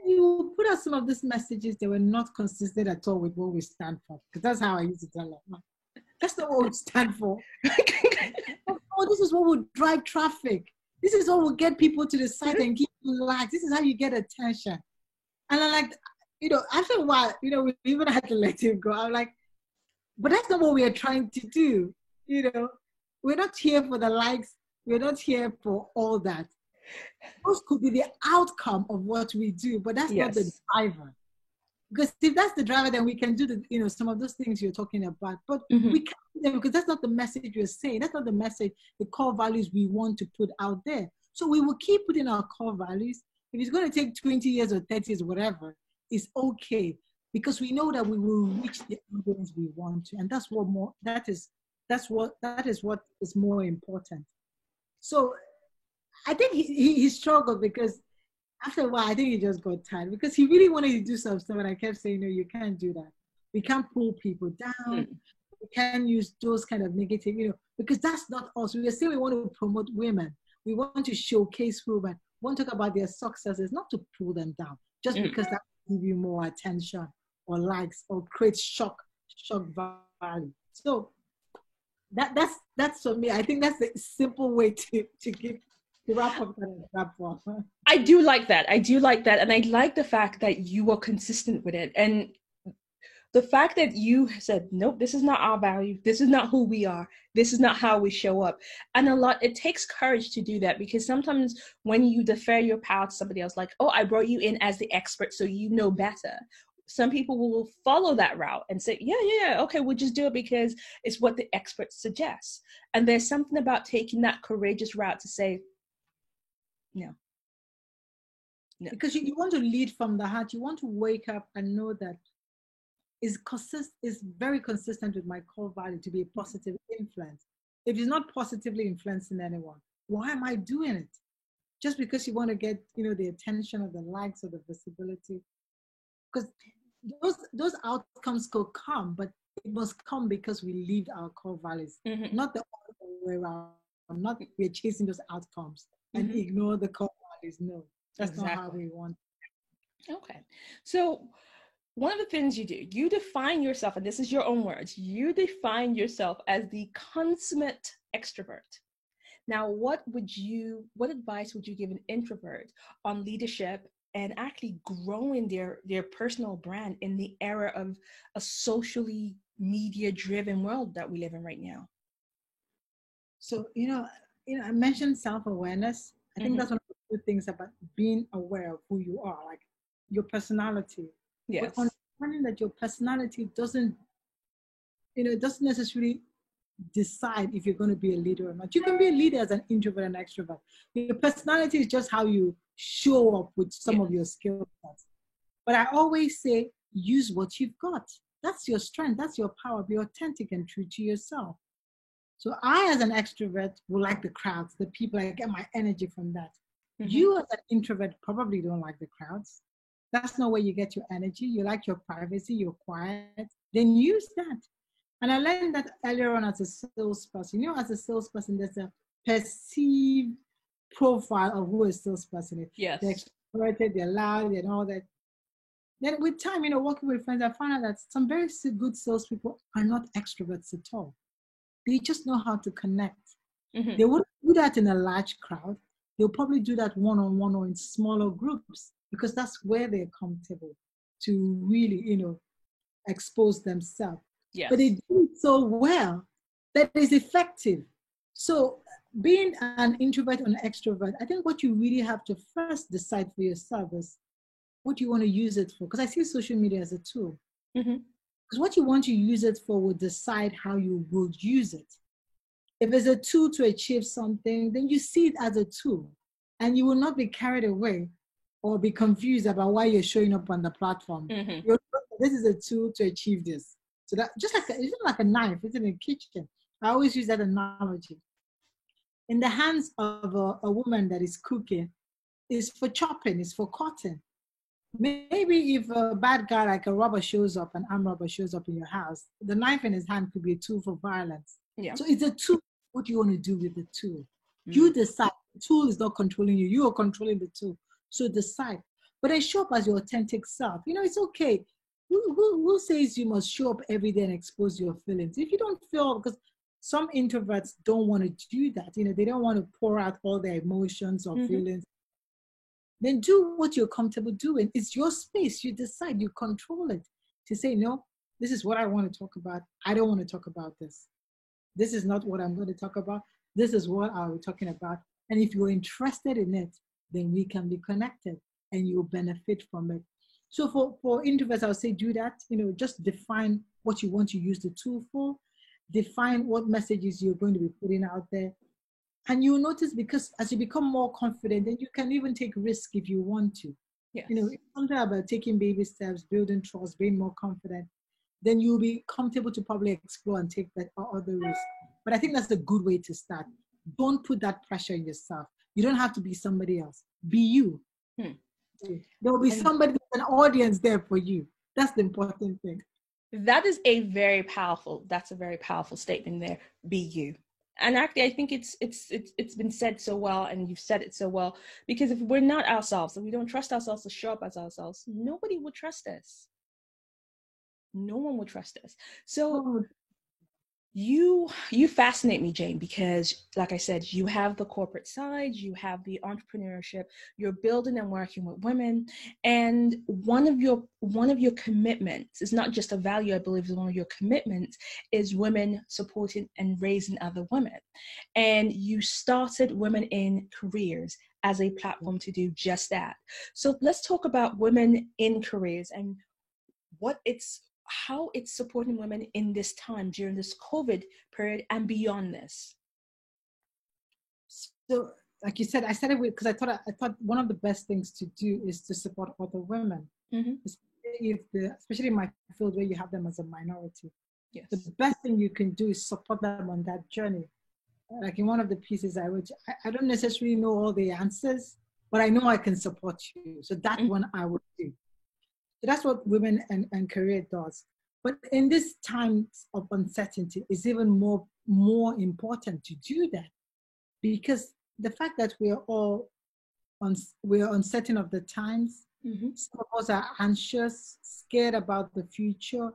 You put out some of these messages that were not consistent at all with what we stand for. Because that's how I used to tell them. That's not what we stand for. Oh, this is what will drive traffic. This is what will get people to the site and give you likes. This is how you get attention. And I'm like, after a while, we even had to let him go. I'm like, but that's not what we are trying to do. We're not here for the likes. We're not here for all that. Those could be the outcome of what we do, but that's not the driver. Because if that's the driver, then we can do some of those things you're talking about. But we can't do them because that's not the message you're saying. That's not the message, the core values we want to put out there. So we will keep putting our core values. If it's going to take 20 years or 30 years, whatever, it's okay. Because we know that we will reach the audience we want to. And that's what is more important. So I think he struggled because after a while, I think he just got tired because he really wanted to do some stuff. And I kept saying, no, you can't do that. We can't pull people down. We can't use those kind of negative, because that's not us. We say we want to promote women. We want to showcase women. We want to talk about their successes, not to pull them down, just because that will give you more attention or likes or create shock value. So that's for me. I think that's the simple way to wrap up that one. I do like that. And I like the fact that you were consistent with it. And the fact that you said, nope, this is not our value. This is not who we are. This is not how we show up. And it takes courage to do that because sometimes when you defer your power to somebody else, like, oh, I brought you in as the expert, so you know better. Some people will follow that route and say, yeah, okay, we'll just do it because it's what the expert suggests. And there's something about taking that courageous route to say, no. Because you want to lead from the heart. You want to wake up and know that is very consistent with my core value to be a positive influence. If it's not positively influencing anyone, why am I doing it? Just because you want to get, the attention or the likes or the visibility. Because those outcomes could come, but it must come because we lived our core values, not the other way around. Not we're chasing those outcomes and ignore the core values. No, that's not how we want. Okay. So one of the things you do, you define yourself, and this is your own words, you define yourself as the consummate extrovert. Now, what advice would you give an introvert on leadership and actually growing their personal brand in the era of a socially media driven world that we live in right now? So, I mentioned self-awareness. I think that's one of the good things about being aware of who you are, like your personality. But Yes. understanding that your personality doesn't, it doesn't necessarily decide if you're going to be a leader or not. You can be a leader as an introvert and extrovert. Your personality is just how you show up with some of your skill sets. But I always say, use what you've got. That's your strength. That's your power. Be authentic and true to yourself. So I, as an extrovert, will like the crowds, the people. I get my energy from that. You, as an introvert, probably don't like the crowds. That's not where you get your energy. You like your privacy, you're quiet. Then use that. And I learned that earlier on as a salesperson. As a salesperson, there's a perceived profile of who a salesperson is. Yes. They're extroverted, they're loud, and all that. Then with time, working with friends, I found out that some very good salespeople are not extroverts at all. They just know how to connect. They wouldn't do that in a large crowd. They'll probably do that one-on-one or in smaller groups because that's where they're comfortable to really, expose themselves. Yes. But they do it so well that it's effective. So being an introvert or an extrovert, I think what you really have to first decide for yourself is what you want to use it for. Because I see social media as a tool. Because what you want to use it for will decide how you will use it. If it's a tool to achieve something, then you see it as a tool. And you will not be carried away or be confused about why you're showing up on the platform. This is a tool to achieve this. So that it's like a knife, it's in a kitchen. I always use that analogy. In the hands of a woman that is cooking, is for chopping, is for cutting. Maybe if a bad guy like a robber shows up, an armed robber shows up in your house, the knife in his hand could be a tool for violence. Yeah. So it's a tool. What do you want to do with the tool? You decide. The tool is not controlling you. You are controlling the tool. So decide. But then show up as your authentic self. It's okay. Who says you must show up every day and expose your feelings? If you don't feel, because some introverts don't want to do that. They don't want to pour out all their emotions or feelings. Then do what you're comfortable doing. It's your space. You decide, you control it to say, no, this is what I want to talk about. I don't want to talk about this. This is not what I'm going to talk about. This is what I'll be talking about. And if you're interested in it, then we can be connected and you'll benefit from it. So for introverts, I'll say do that. Just define what you want to use the tool for. Define what messages you're going to be putting out there. And you'll notice, because as you become more confident, then you can even take risk if you want to. Yes. It's something about taking baby steps, building trust, being more confident. Then you'll be comfortable to probably explore and take that other risk. But I think that's a good way to start. Don't put that pressure on yourself. You don't have to be somebody else. Be you. There will be somebody, an audience there for you. That's the important thing. That's a very powerful statement there. Be you. And actually, I think it's been said so well, and you've said it so well, because if we're not ourselves, if we don't trust ourselves to show up as ourselves, nobody will trust us. No one will trust us. So you fascinate me, Jane, because like I said, you have the corporate side, you have the entrepreneurship, you're building and working with women, and one of your commitments is not just a value, I believe, is one of your commitments is women supporting and raising other women. And you started Women in Careers as a platform to do just that. So let's talk about Women in Careers and how it's supporting women in this time during this COVID period and beyond this. So, like you said, I started with, because I thought one of the best things to do is to support other women, especially in my field where you have them as a minority. Yes. The best thing you can do is support them on that journey. Like in one of the pieces I wrote, I don't necessarily know all the answers, but I know I can support you. So that one I would do. So that's what Women and Career does. But in this times of uncertainty, it's even more important to do that, because the fact that we're uncertain of the times, some of us are anxious, scared about the future.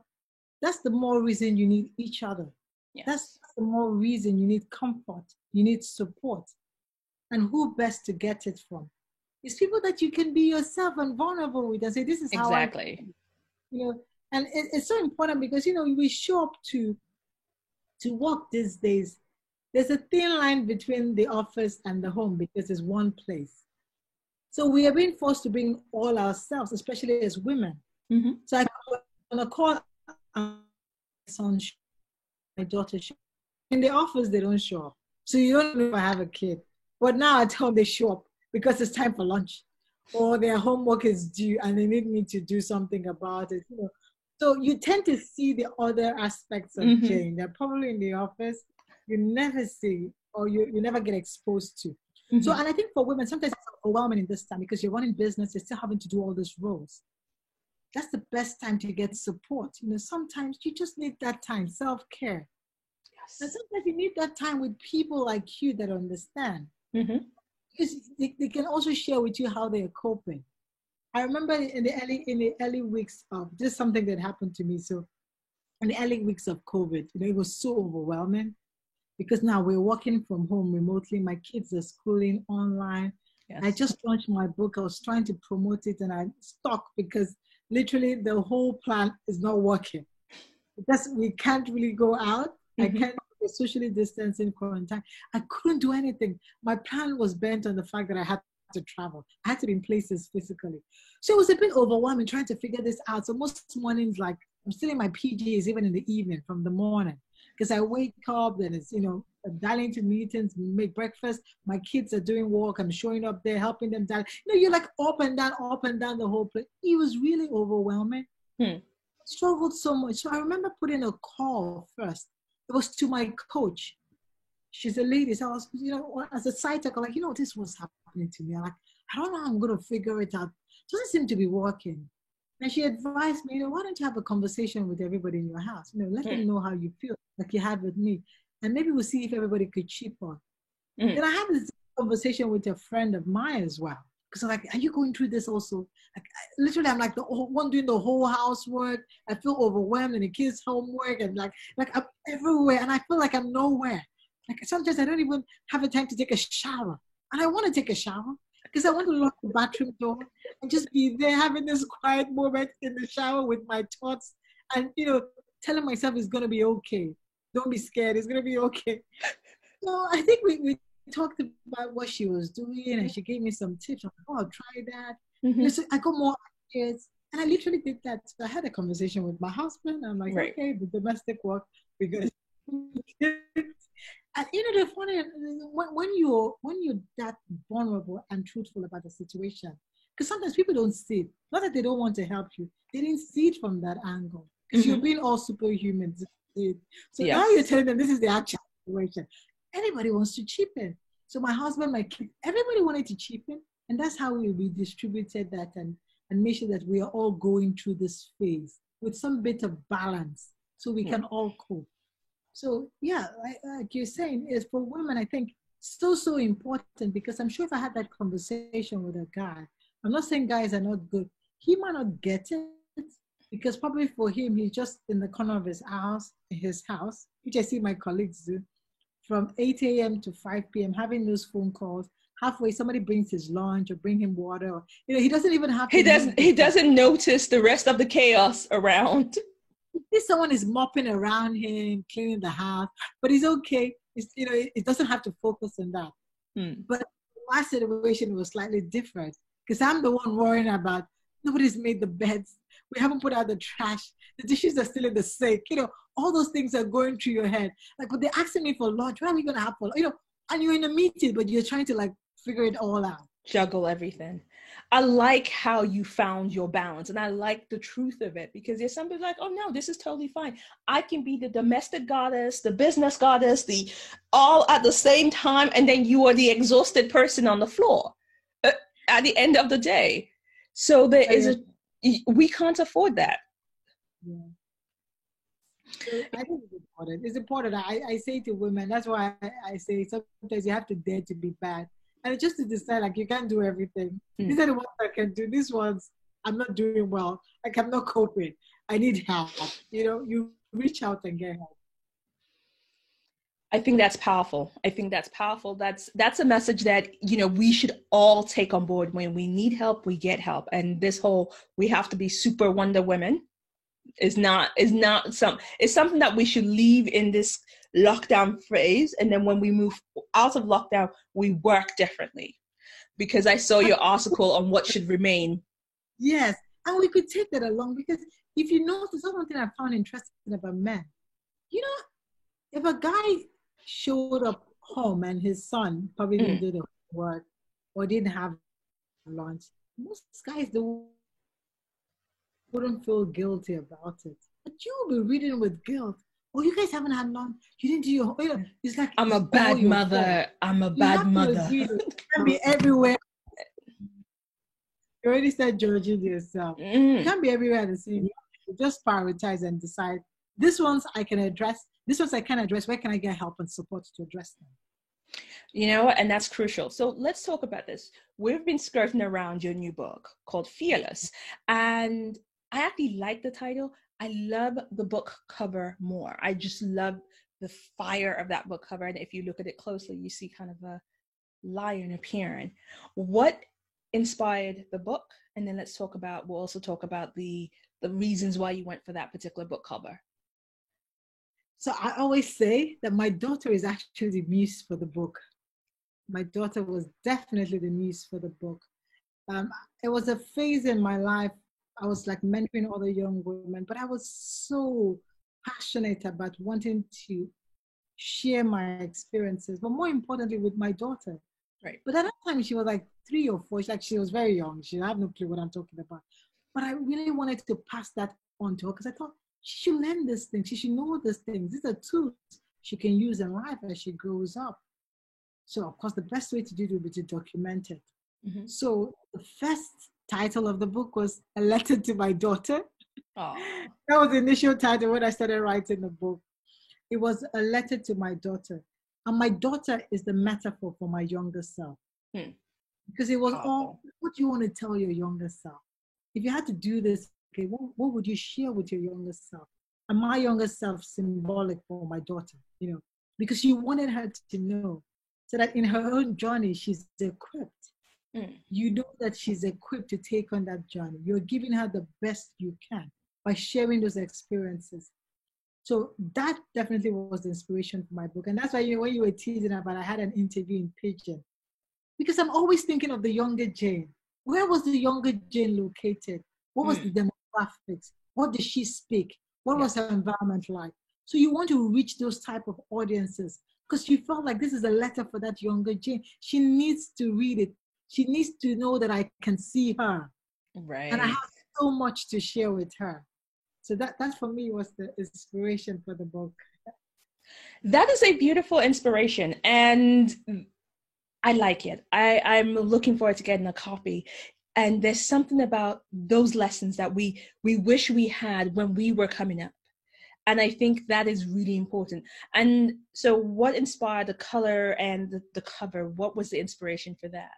That's the more reason you need each other. Yes. That's the more reason you need comfort, you need support. And who best to get it from It's people that you can be yourself and vulnerable with and say, this is how Exactly. you know, and it's so important because, you know, we show up to work these days. There's a thin line between the office and the home because it's one place. So we are being forced to bring all ourselves, especially as women. Mm-hmm. So I on a call, my son, my daughter, in the office they don't show up. So you don't know if I have a kid. But now at home they show up because it's time for lunch, or their homework is due and they need me to do something about it. You know? So you tend to see the other aspects of Jane. They're probably in the office you never see or you never get exposed to. So, and I think for women, sometimes it's overwhelming in this time because you're running business, you're still having to do all these roles. That's the best time to get support. You know, sometimes you just need that time, self-care. Yes. And sometimes you need that time with people like you that understand. Because they can also share with you how they are coping. I remember in the early weeks of, this is something that happened to me. So in the early weeks of COVID, you know, it was so overwhelming because now we're working from home remotely. My kids are schooling online. Yes. I just launched my book. I was trying to promote it and I stopped because literally the whole plan is not working because we can't really go out. I can't be socially distancing, quarantine. I couldn't do anything. My plan was bent on the fact that I had to travel. I had to be in places physically. So it was a bit overwhelming trying to figure this out. So most mornings, like I'm still in my PJs, even in the evening from the morning, because I wake up and it's, you know, dialing to meetings, make breakfast. My kids are doing work. I'm showing up there, helping them dial. You know, you're like up and down the whole place. It was really overwhelming. Struggled so much. So I remember putting a call first. It was to my coach. She's a lady. So I was, you know, as a side talk, like, you know, this was happening to me. I'm like, I don't know how I'm going to figure it out. It doesn't seem to be working. And she advised me, you know, why don't you have a conversation with everybody in your house? You know, let them know how you feel, like you had with me. And maybe we'll see if everybody could chip on. Then I had this conversation with a friend of mine as well. Because I'm like, are you going through this also? Like, literally, I'm like the one doing the whole housework. I feel overwhelmed and the kids' homework and like I'm everywhere. And I feel like I'm nowhere. Like sometimes I don't even have the time to take a shower. And I want to take a shower because I want to lock the bathroom door and just be there having this quiet moment in the shower with my thoughts and, you know, telling myself it's going to be okay. Don't be scared. It's going to be okay. So I think we talked about what she was doing and she gave me some tips. I'm like, oh, I'll try that. So I got more ideas and I literally did that. So I had a conversation with my husband. I'm like, okay, the domestic work, we're going to. And you know, the funny, when you're that vulnerable and truthful about the situation, because sometimes people don't see it. Not that they don't want to help you. They didn't see it from that angle. Because you're being all superhuman to see it. So now you're telling them this is the actual situation. Anybody wants to chip in. So my husband, my kids, everybody wanted to chip in. And that's how we distributed that and made sure that we are all going through this phase with some bit of balance so we can all cope. So yeah, like you're saying, is for women, I think so important because I'm sure if I had that conversation with a guy, I'm not saying guys are not good. He might not get it because probably for him, he's just in the corner of his house, which I see my colleagues do, from 8 a.m. to 5 p.m. having those phone calls. Halfway, somebody brings his lunch or bring him water. Or, you know, he doesn't even have to. He doesn't notice the rest of the chaos around. If someone is mopping around him, cleaning the house, but he's okay. It's, you know, it doesn't have to focus on that. But my situation was slightly different because I'm the one worrying about nobody's made the beds. We haven't put out the trash. The dishes are still in the sink. You know, all those things are going through your head. Like, but they're asking me for lunch. What are we going to have for lunch? You know, and you're in a meeting, but you're trying to like figure it all out. Juggle everything. I like how you found your balance and I like the truth of it because there's some people like, oh no, this is totally fine. I can be the domestic goddess, the business goddess, the all at the same time. And then you are the exhausted person on the floor at the end of the day. So there is we can't afford that. Yeah. So I think it's important. It's important. I say to women, that's why I say sometimes you have to dare to be bad. And just to decide, like, you can't do everything. These are the ones I can do. These ones, I'm not doing well. Like, I'm not coping. I need help. You know, you reach out and get help. I think that's powerful. I think that's powerful. That's a message that, you know, we should all take on board. When we need help, we get help. And this whole, we have to be super Wonder Women is something that we should leave in this lockdown phase. And then when we move out of lockdown, we work differently. Because I saw your article on what should remain. Yes. And we could take that along, because if you notice, one thing I found interesting about men, you know, if a guy showed up home and his son probably didn't do the work or didn't have lunch, most guys wouldn't feel guilty about it. But you'll be reading with guilt. Oh, you guys haven't had lunch. You didn't do your. It's like I'm a bad mother. I'm a bad mother. You can't be everywhere. You already said judging yourself. You can't be everywhere at the same time. You just prioritize and decide. This ones I can address. This ones I can address. Where can I get help and support to address them? You know, and that's crucial. So let's talk about this. We've been skirting around your new book called Fearless. And I actually like the title. I love the book cover more. I just love the fire of that book cover. And if you look at it closely, you see kind of a lion appearing. What inspired the book? And then we'll also talk about the reasons why you went for that particular book cover. So I always say that my daughter is actually the muse for the book. My daughter was definitely the muse for the book. It was a phase in my life. I was like mentoring other young women, but I was so passionate about wanting to share my experiences, but more importantly with my daughter. Right. But at that time she was like 3 or 4. She was very young. She had no clue what I'm talking about. But I really wanted to pass that on to her, because I thought she should learn these things. She should know these things. These are tools she can use in life as she grows up. So of course the best way to do it would be to document it. Mm-hmm. So the first title of the book was A Letter to My Daughter. Aww. That was the initial title when I started writing the book. It was a letter to my daughter. And my daughter is the metaphor for my younger self. Because it was all, what do you want to tell your younger self? If you had to do this, okay, what would you share with your younger self? And my younger self symbolic for my daughter, you know, because you wanted her to know, so that in her own journey, she's equipped. You know that she's equipped to take on that journey. You're giving her the best you can by sharing those experiences. So that definitely was the inspiration for my book. And that's why when you were teasing about, I had an interview in Pigeon, because I'm always thinking of the younger Jane. Where was the younger Jane located? What was the demographics? What did she speak? What was her environment like? So you want to reach those type of audiences, because you felt like this is a letter for that younger Jane. She needs to read it. She needs to know that I can see her. Right. And I have so much to share with her. So that for me was the inspiration for the book. That is a beautiful inspiration. And I like it. I'm looking forward to getting a copy. And there's something about those lessons that we wish we had when we were coming up. And I think that is really important. And so what inspired the color and the cover? What was the inspiration for that?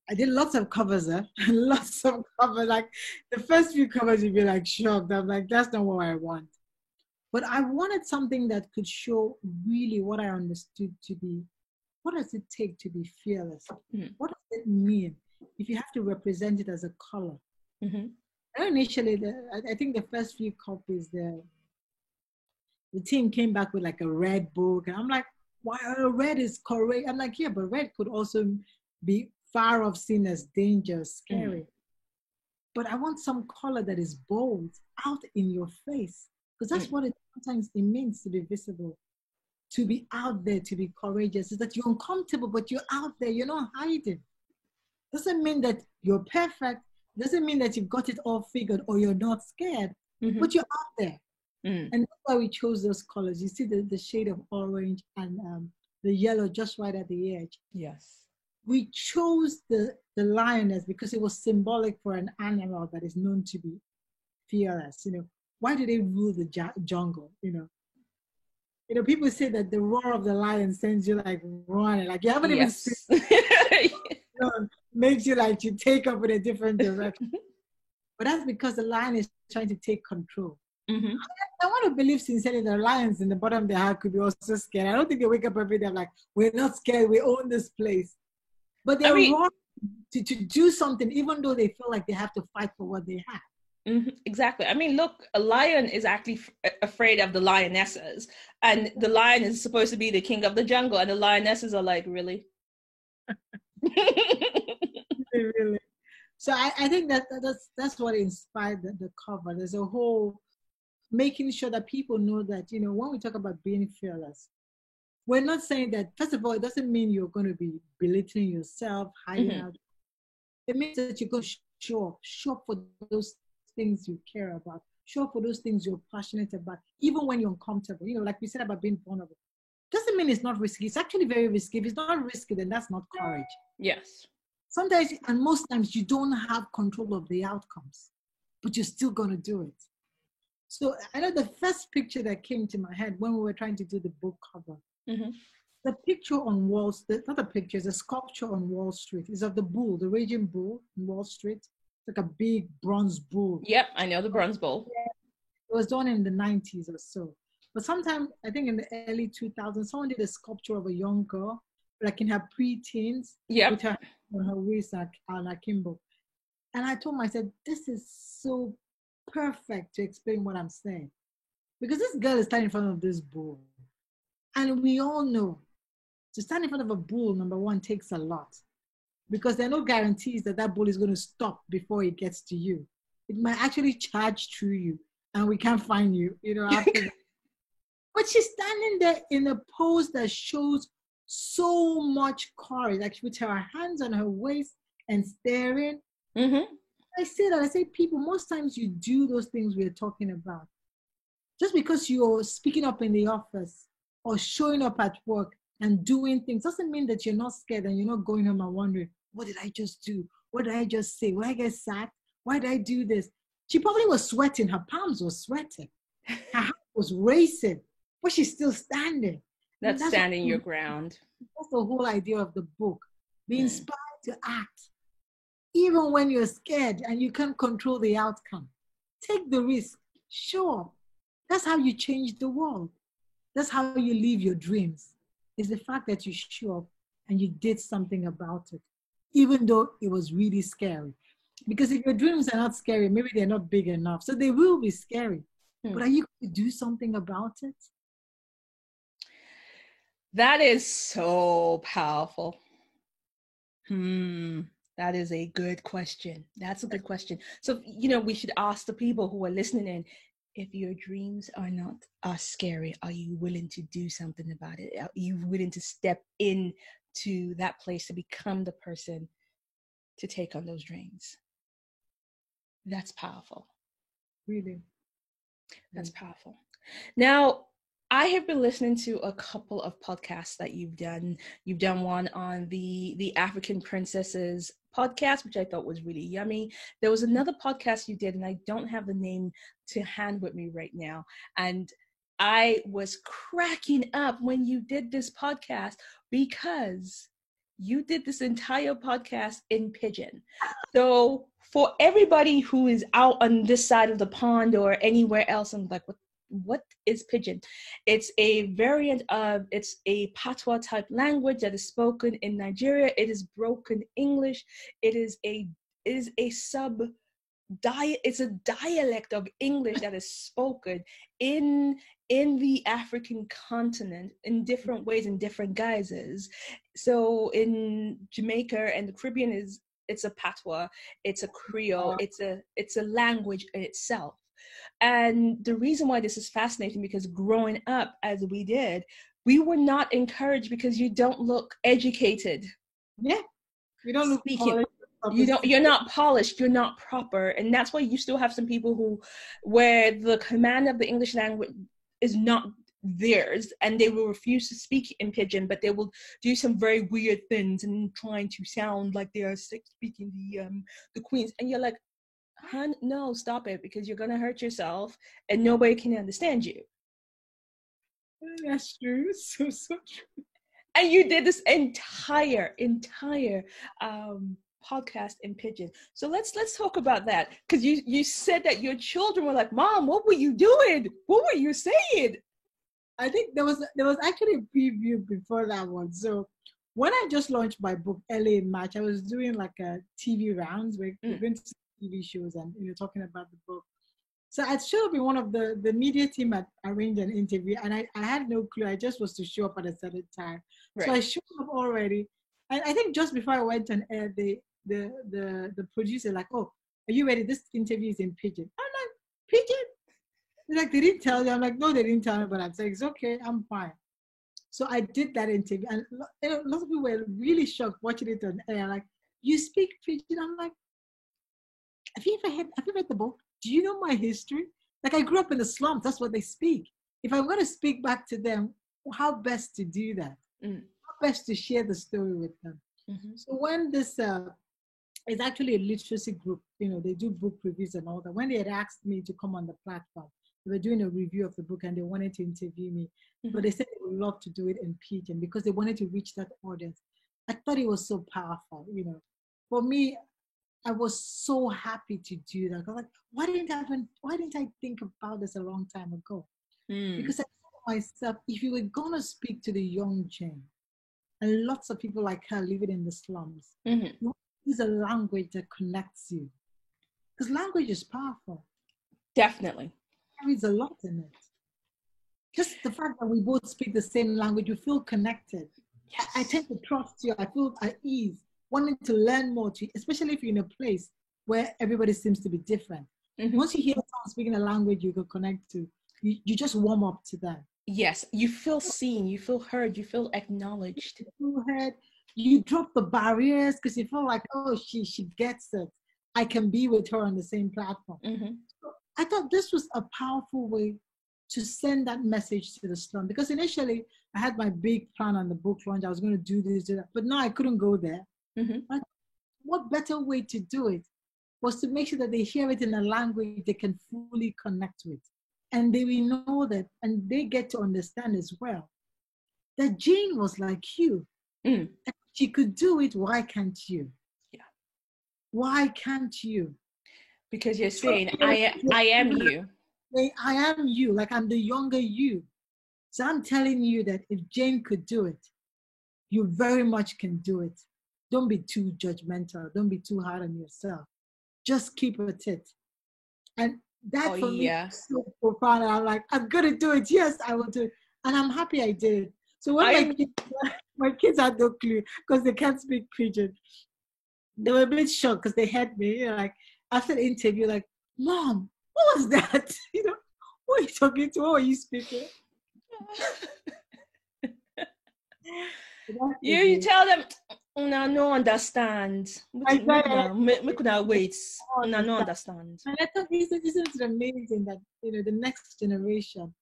I did lots of covers, lots of covers. Like the first few covers, you'd be like shocked. I'm like, that's not what I want. But I wanted something that could show really what I understood to be, what does it take to be fearless? What does it mean if you have to represent it as a color? Initially, I think the first few copies, the team came back with like a red book. And I'm like, why red is correct? I'm like, yeah, but red could also be far off, seen as dangerous, scary. But I want some color that is bold, out in your face, because that's what it sometimes it means to be visible, to be out there, to be courageous. Is that you're uncomfortable, but you're out there, you're not hiding. Doesn't mean that you're perfect. Doesn't mean that you've got it all figured or you're not scared, but you're out there. And that's why we chose those colors. You see the shade of orange and the yellow just right at the edge. Yes. We chose the lioness because it was symbolic for an animal that is known to be fearless. You know, why do they rule the jungle? You know, people say that the roar of the lion sends you like running, like you haven't even seen, makes you like to take up in a different direction. But that's because the lion is trying to take control. Mm-hmm. I want to believe sincerely the lions in the bottom of their heart could be also scared. I don't think they wake up every day like, we're not scared, we own this place. But I they're mean, wrong to do something, even though they feel like they have to fight for what they have. exactly. I mean, look, a lion is actually afraid of the lionesses, and the lion is supposed to be the king of the jungle, and the lionesses are like, really? Really. So I think that's what inspired the cover. There's a whole making sure that people know that, when we talk about being fearless, we're not saying that, first of all, it doesn't mean you're going to be belittling yourself, hiding out. It means that you're going to show up for those things you care about, show up for those things you're passionate about, even when you're uncomfortable. Like we said about being vulnerable. Doesn't mean it's not risky. It's actually very risky. If it's not risky, then that's not courage. Yes. Sometimes, and most times, you don't have control of the outcomes, but you're still going to do it. So I know the first picture that came to my head when we were trying to do the book cover, the picture on Wall Street, not a picture, it's a sculpture on Wall Street, is of the bull, the raging bull on Wall Street. It's like a big bronze bull. Yep, I know the bronze bull. Yeah. It was done in the 90s or so. But sometime, I think in the early 2000s, someone did a sculpture of a young girl, like in her pre-teens, with her on her waist like akimbo. And I told myself, this is so perfect to explain what I'm saying. Because this girl is standing in front of this bull. And we all know to stand in front of a bull, number one, takes a lot. Because there are no guarantees that that bull is going to stop before it gets to you. It might actually charge through you and we can't find you, after. But she's standing there in a pose that shows so much courage, like with her hands on her waist and staring. I say people, most times you do those things we're talking about. Just because you're speaking up in the office or showing up at work and doing things doesn't mean that you're not scared and you're not going home and wondering, what did I just do? What did I just say? Why I get sacked? Why did I do this? She probably was sweating. Her palms were sweating. Her heart was racing, but she's still standing. That's standing your ground. That's the whole idea of the book. Be inspired to act. Even when you're scared and you can't control the outcome. Take the risk. Show up. That's how you change the world. That's how you live your dreams. It's the fact that you show up and you did something about it, even though it was really scary. Because if your dreams are not scary, maybe they're not big enough. So they will be scary. But are you going to do something about it? That is so powerful. That is a good question. That's a good question. So, we should ask the people who are listening in, if your dreams are not scary, are you willing to do something about it? Are you willing to step into that place to become the person to take on those dreams? That's powerful. Really? That's powerful. Now, I have been listening to a couple of podcasts that you've done. You've done one on the African Princesses podcast, which I thought was really yummy. There was another podcast you did, and I don't have the name to hand with me right now. And I was cracking up when you did this podcast because you did this entire podcast in Pidgin. So for everybody who is out on this side of the pond or anywhere else, I'm like, what is Pidgin? It's a variant of, it's a patois type language that is spoken in Nigeria. It is broken English. It's a dialect of English that is spoken in the African continent in different ways, in different guises. So in Jamaica and the Caribbean it's a patois, it's a Creole, it's a language in itself. And the reason why this is fascinating, because growing up as we did, we were not encouraged because you don't look educated. Yeah, you don't look polished. You're not polished, you're not proper. And that's why you still have some people where the command of the English language is not theirs, and they will refuse to speak in Pidgin, but they will do some very weird things and trying to sound like they are speaking the Queens. And you're like, hun, no, stop it, because you're gonna hurt yourself and nobody can understand you. That's true. So true. And you did this entire podcast in Pidgin. So let's talk about that, because you said that your children were like, Mom, what were you doing? What were you saying? I think there was actually a preview before that one. So when I just launched my book early in March, I was doing like a TV rounds where we're going to TV shows and talking about the book. So I'd show up in one of the media team had arranged an interview, and I had no clue. I just was to show up at a certain time. Right. So I showed up already. And I think just before I went on air, the producer like, oh, are you ready? This interview is in Pidgin. I'm like, Pidgin? They're like, they didn't tell you. I'm like, no, they didn't tell me, but I'm saying, it's okay, I'm fine. So I did that interview, and lots of people were really shocked watching it on air. Like, you speak Pidgin? I'm like, have you read the book? Do you know my history? Like, I grew up in the slums. That's what they speak. If I'm going to speak back to them, how best to do that? How best to share the story with them? So when this is actually a literacy group, they do book reviews and all that. When they had asked me to come on the platform, they were doing a review of the book and they wanted to interview me. But they said they would love to do it in Pidgin because they wanted to reach that audience. I thought it was so powerful, For me, I was so happy to do that. I was like, why didn't I think about this a long time ago? Because I thought to myself, if you were gonna speak to the young Jane, and lots of people like her living in the slums, you use a language that connects you. Because language is powerful. Definitely. There is a lot in it. Just the fact that we both speak the same language, you feel connected. Yes. I tend to trust you. I feel at ease, wanting to learn more, especially if you're in a place where everybody seems to be different. Once you hear someone speaking a language you can connect to, you just warm up to that. Yes, you feel seen, you feel heard, you feel acknowledged. You feel heard. You drop the barriers because you feel like, oh, she gets it. I can be with her on the same platform. So I thought this was a powerful way to send that message to the slum, because initially I had my big plan on the book launch. I was going to do this, but now I couldn't go there. What better way to do it was to make sure that they hear it in a language they can fully connect with. And they will know that, and they get to understand as well, that Jane was like you. And she could do it, why can't you? Yeah. Why can't you? Because you're saying, I am you. I am you, like I'm the younger you. So I'm telling you that if Jane could do it, you very much can do it. Don't be too judgmental. Don't be too hard on yourself. Just keep at it. And that for me is so profound. And I'm like, I'm going to do it. Yes, I will do it. And I'm happy I did it. So when my kids had no clue because they can't speak Pidgin, they were a bit shocked because they had me. Like after the interview, like, Mom, what was that? Who are you talking to? What were you speaking? You tell them, no understand. We could wait. No understand. And I thought, isn't it amazing that the next generation,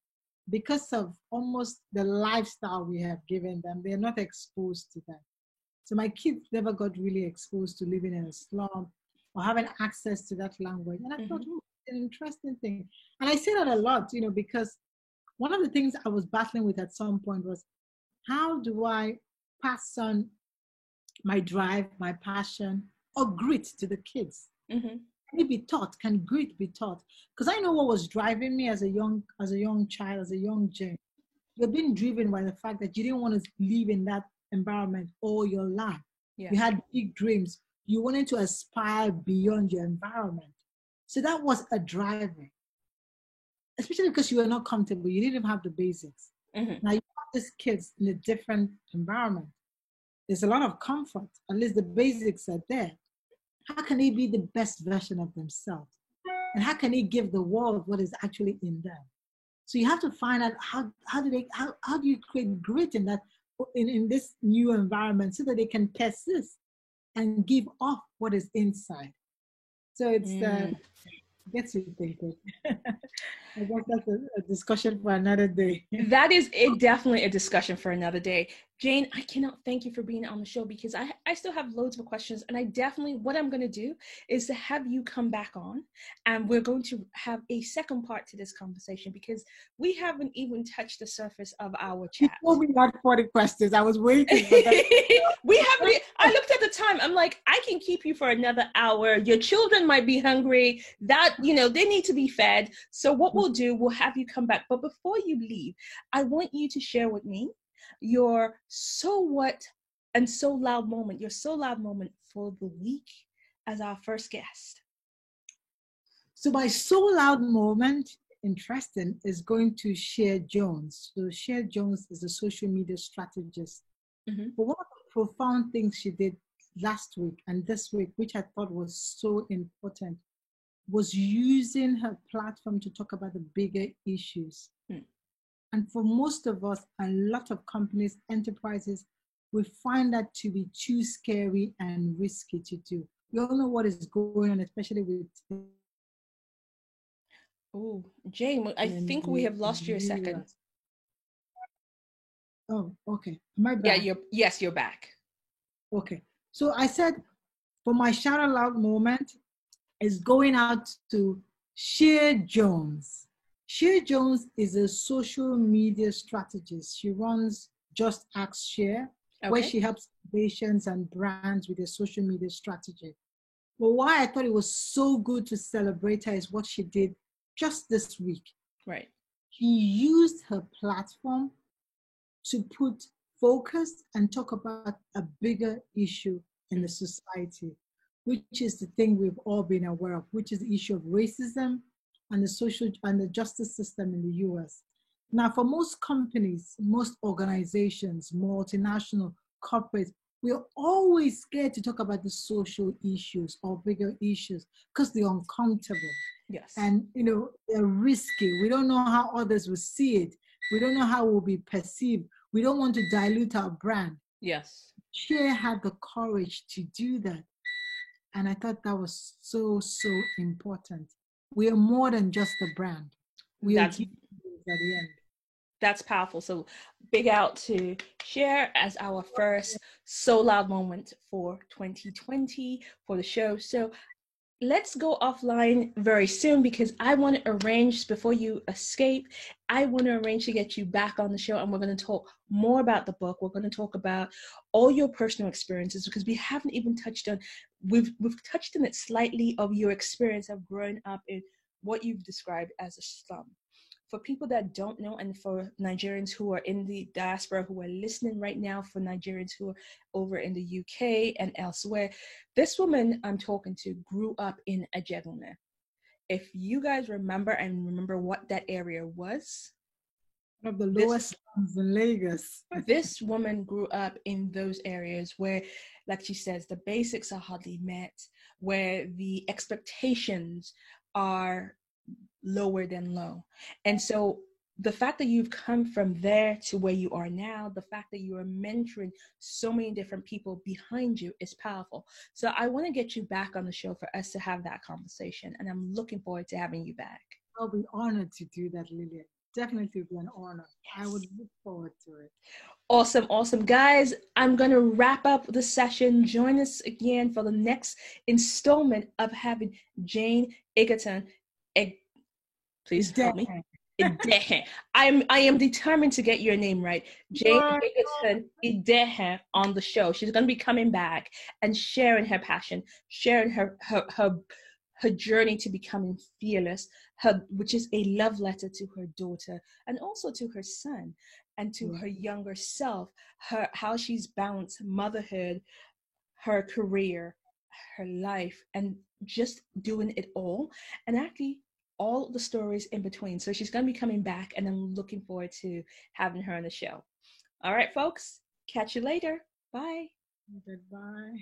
because of almost the lifestyle we have given them, they're not exposed to that. So my kids never got really exposed to living in a slum or having access to that language. And I thought, an interesting thing. And I say that a lot, because one of the things I was battling with at some point was, how do I pass on my drive, my passion, or grit to the kids? Can it be taught? Can grit be taught? Because I know what was driving me as a young child, as a young Jane. You're being driven by the fact that you didn't want to live in that environment all your life. Yeah. You had big dreams. You wanted to aspire beyond your environment. So that was a driver, especially because you were not comfortable. You didn't have the basics. Now you have these kids in a different environment. There's a lot of comfort. At least the basics are there. How can they be the best version of themselves? And how can they give the world what is actually in them? So you have to find out how do you create grit in that in this new environment so that they can persist and give off what is inside. So it's gets you thinking. I guess that's a discussion for another day. That is definitely a discussion for another day. Jane, I cannot thank you for being on the show, because I still have loads of questions, and I definitely, what I'm going to do is to have you come back on, and we're going to have a second part to this conversation, because we haven't even touched the surface of our You chat. told me you had 40 questions. I was waiting for that. We haven't, I looked at the time, I'm like, I can keep you for another hour. Your children might be hungry, that, you know, they need to be fed. So what we'll do, we'll have you come back. But before you leave, I want you to share with me your so what and so loud moment, your so loud moment for the week as our first guest. So my so loud moment, interesting, is going to Cher Jones. So Cher Jones is a social media strategist. Mm-hmm. But one of the profound things she did last week and this week, which I thought was so important, was using her platform to talk about the bigger issues. Mm. And for most of us, a lot of companies, enterprises, we find that to be too scary and risky to do. We all know what is going on, especially with. Oh, Jane, I think we have lost you a second. Oh, okay. Am I back? Yeah, you're back. Okay. So I said, for my shout out loud moment is going out to Cher Jones. Cher Jones is a social media strategist. She runs Just Ask Cher, where she helps organizations and brands with their social media strategy. But why I thought it was so good to celebrate her is what she did just this week. Right. She used her platform to put focus and talk about a bigger issue in the society, which is the thing we've all been aware of, which is the issue of racism and the social and the justice system in the US. Now, for most companies, most organizations, multinational corporates, we're always scared to talk about the social issues or bigger issues because they're uncomfortable. Yes. And, you know, they're risky. We don't know how others will see it. We don't know how we'll be perceived. We don't want to dilute our brand. Yes. Cher had the courage to do that. And I thought that was so, so important. We are more than just a brand. We are humans at the end. That's powerful. So big out to Cher as our first so loud moment for 2020 for the show. So let's go offline very soon, because I want to arrange, before you escape, I want to arrange to get you back on the show, and we're going to talk more about the book. We're going to talk about all your personal experiences, because we haven't even touched on, we've touched on it slightly, of your experience of growing up in what you've described as a slum. For people that don't know, and for Nigerians who are in the diaspora who are listening right now, for Nigerians who are over in the UK and elsewhere, this woman I'm talking to grew up in Ajegunle. If you guys remember what that area was. One of the lowest slums in Lagos. This woman grew up in those areas where, like she says, the basics are hardly met, where the expectations are lower than low. And so the fact that you've come from there to where you are now, the fact that you are mentoring so many different people behind you is powerful. So I want to get you back on the show for us to have that conversation. And I'm looking forward to having you back. I'll be honored to do that, Lillian. Definitely be an honor. Yes. I would look forward to it. Awesome. Guys, I'm going to wrap up the session. Join us again for the next installment of having Jane Egerton. Please help me. I am determined to get your name right. Jane Egerton Idehe on the show. She's going to be coming back and sharing her passion, sharing her journey to becoming fearless, which is a love letter to her daughter and also to her son and to her younger self, how she's balanced motherhood, her career, her life, and just doing it all. And actually, all the stories in between. So she's going to be coming back, and I'm looking forward to having her on the show. All right, folks, catch you later. Bye. Goodbye.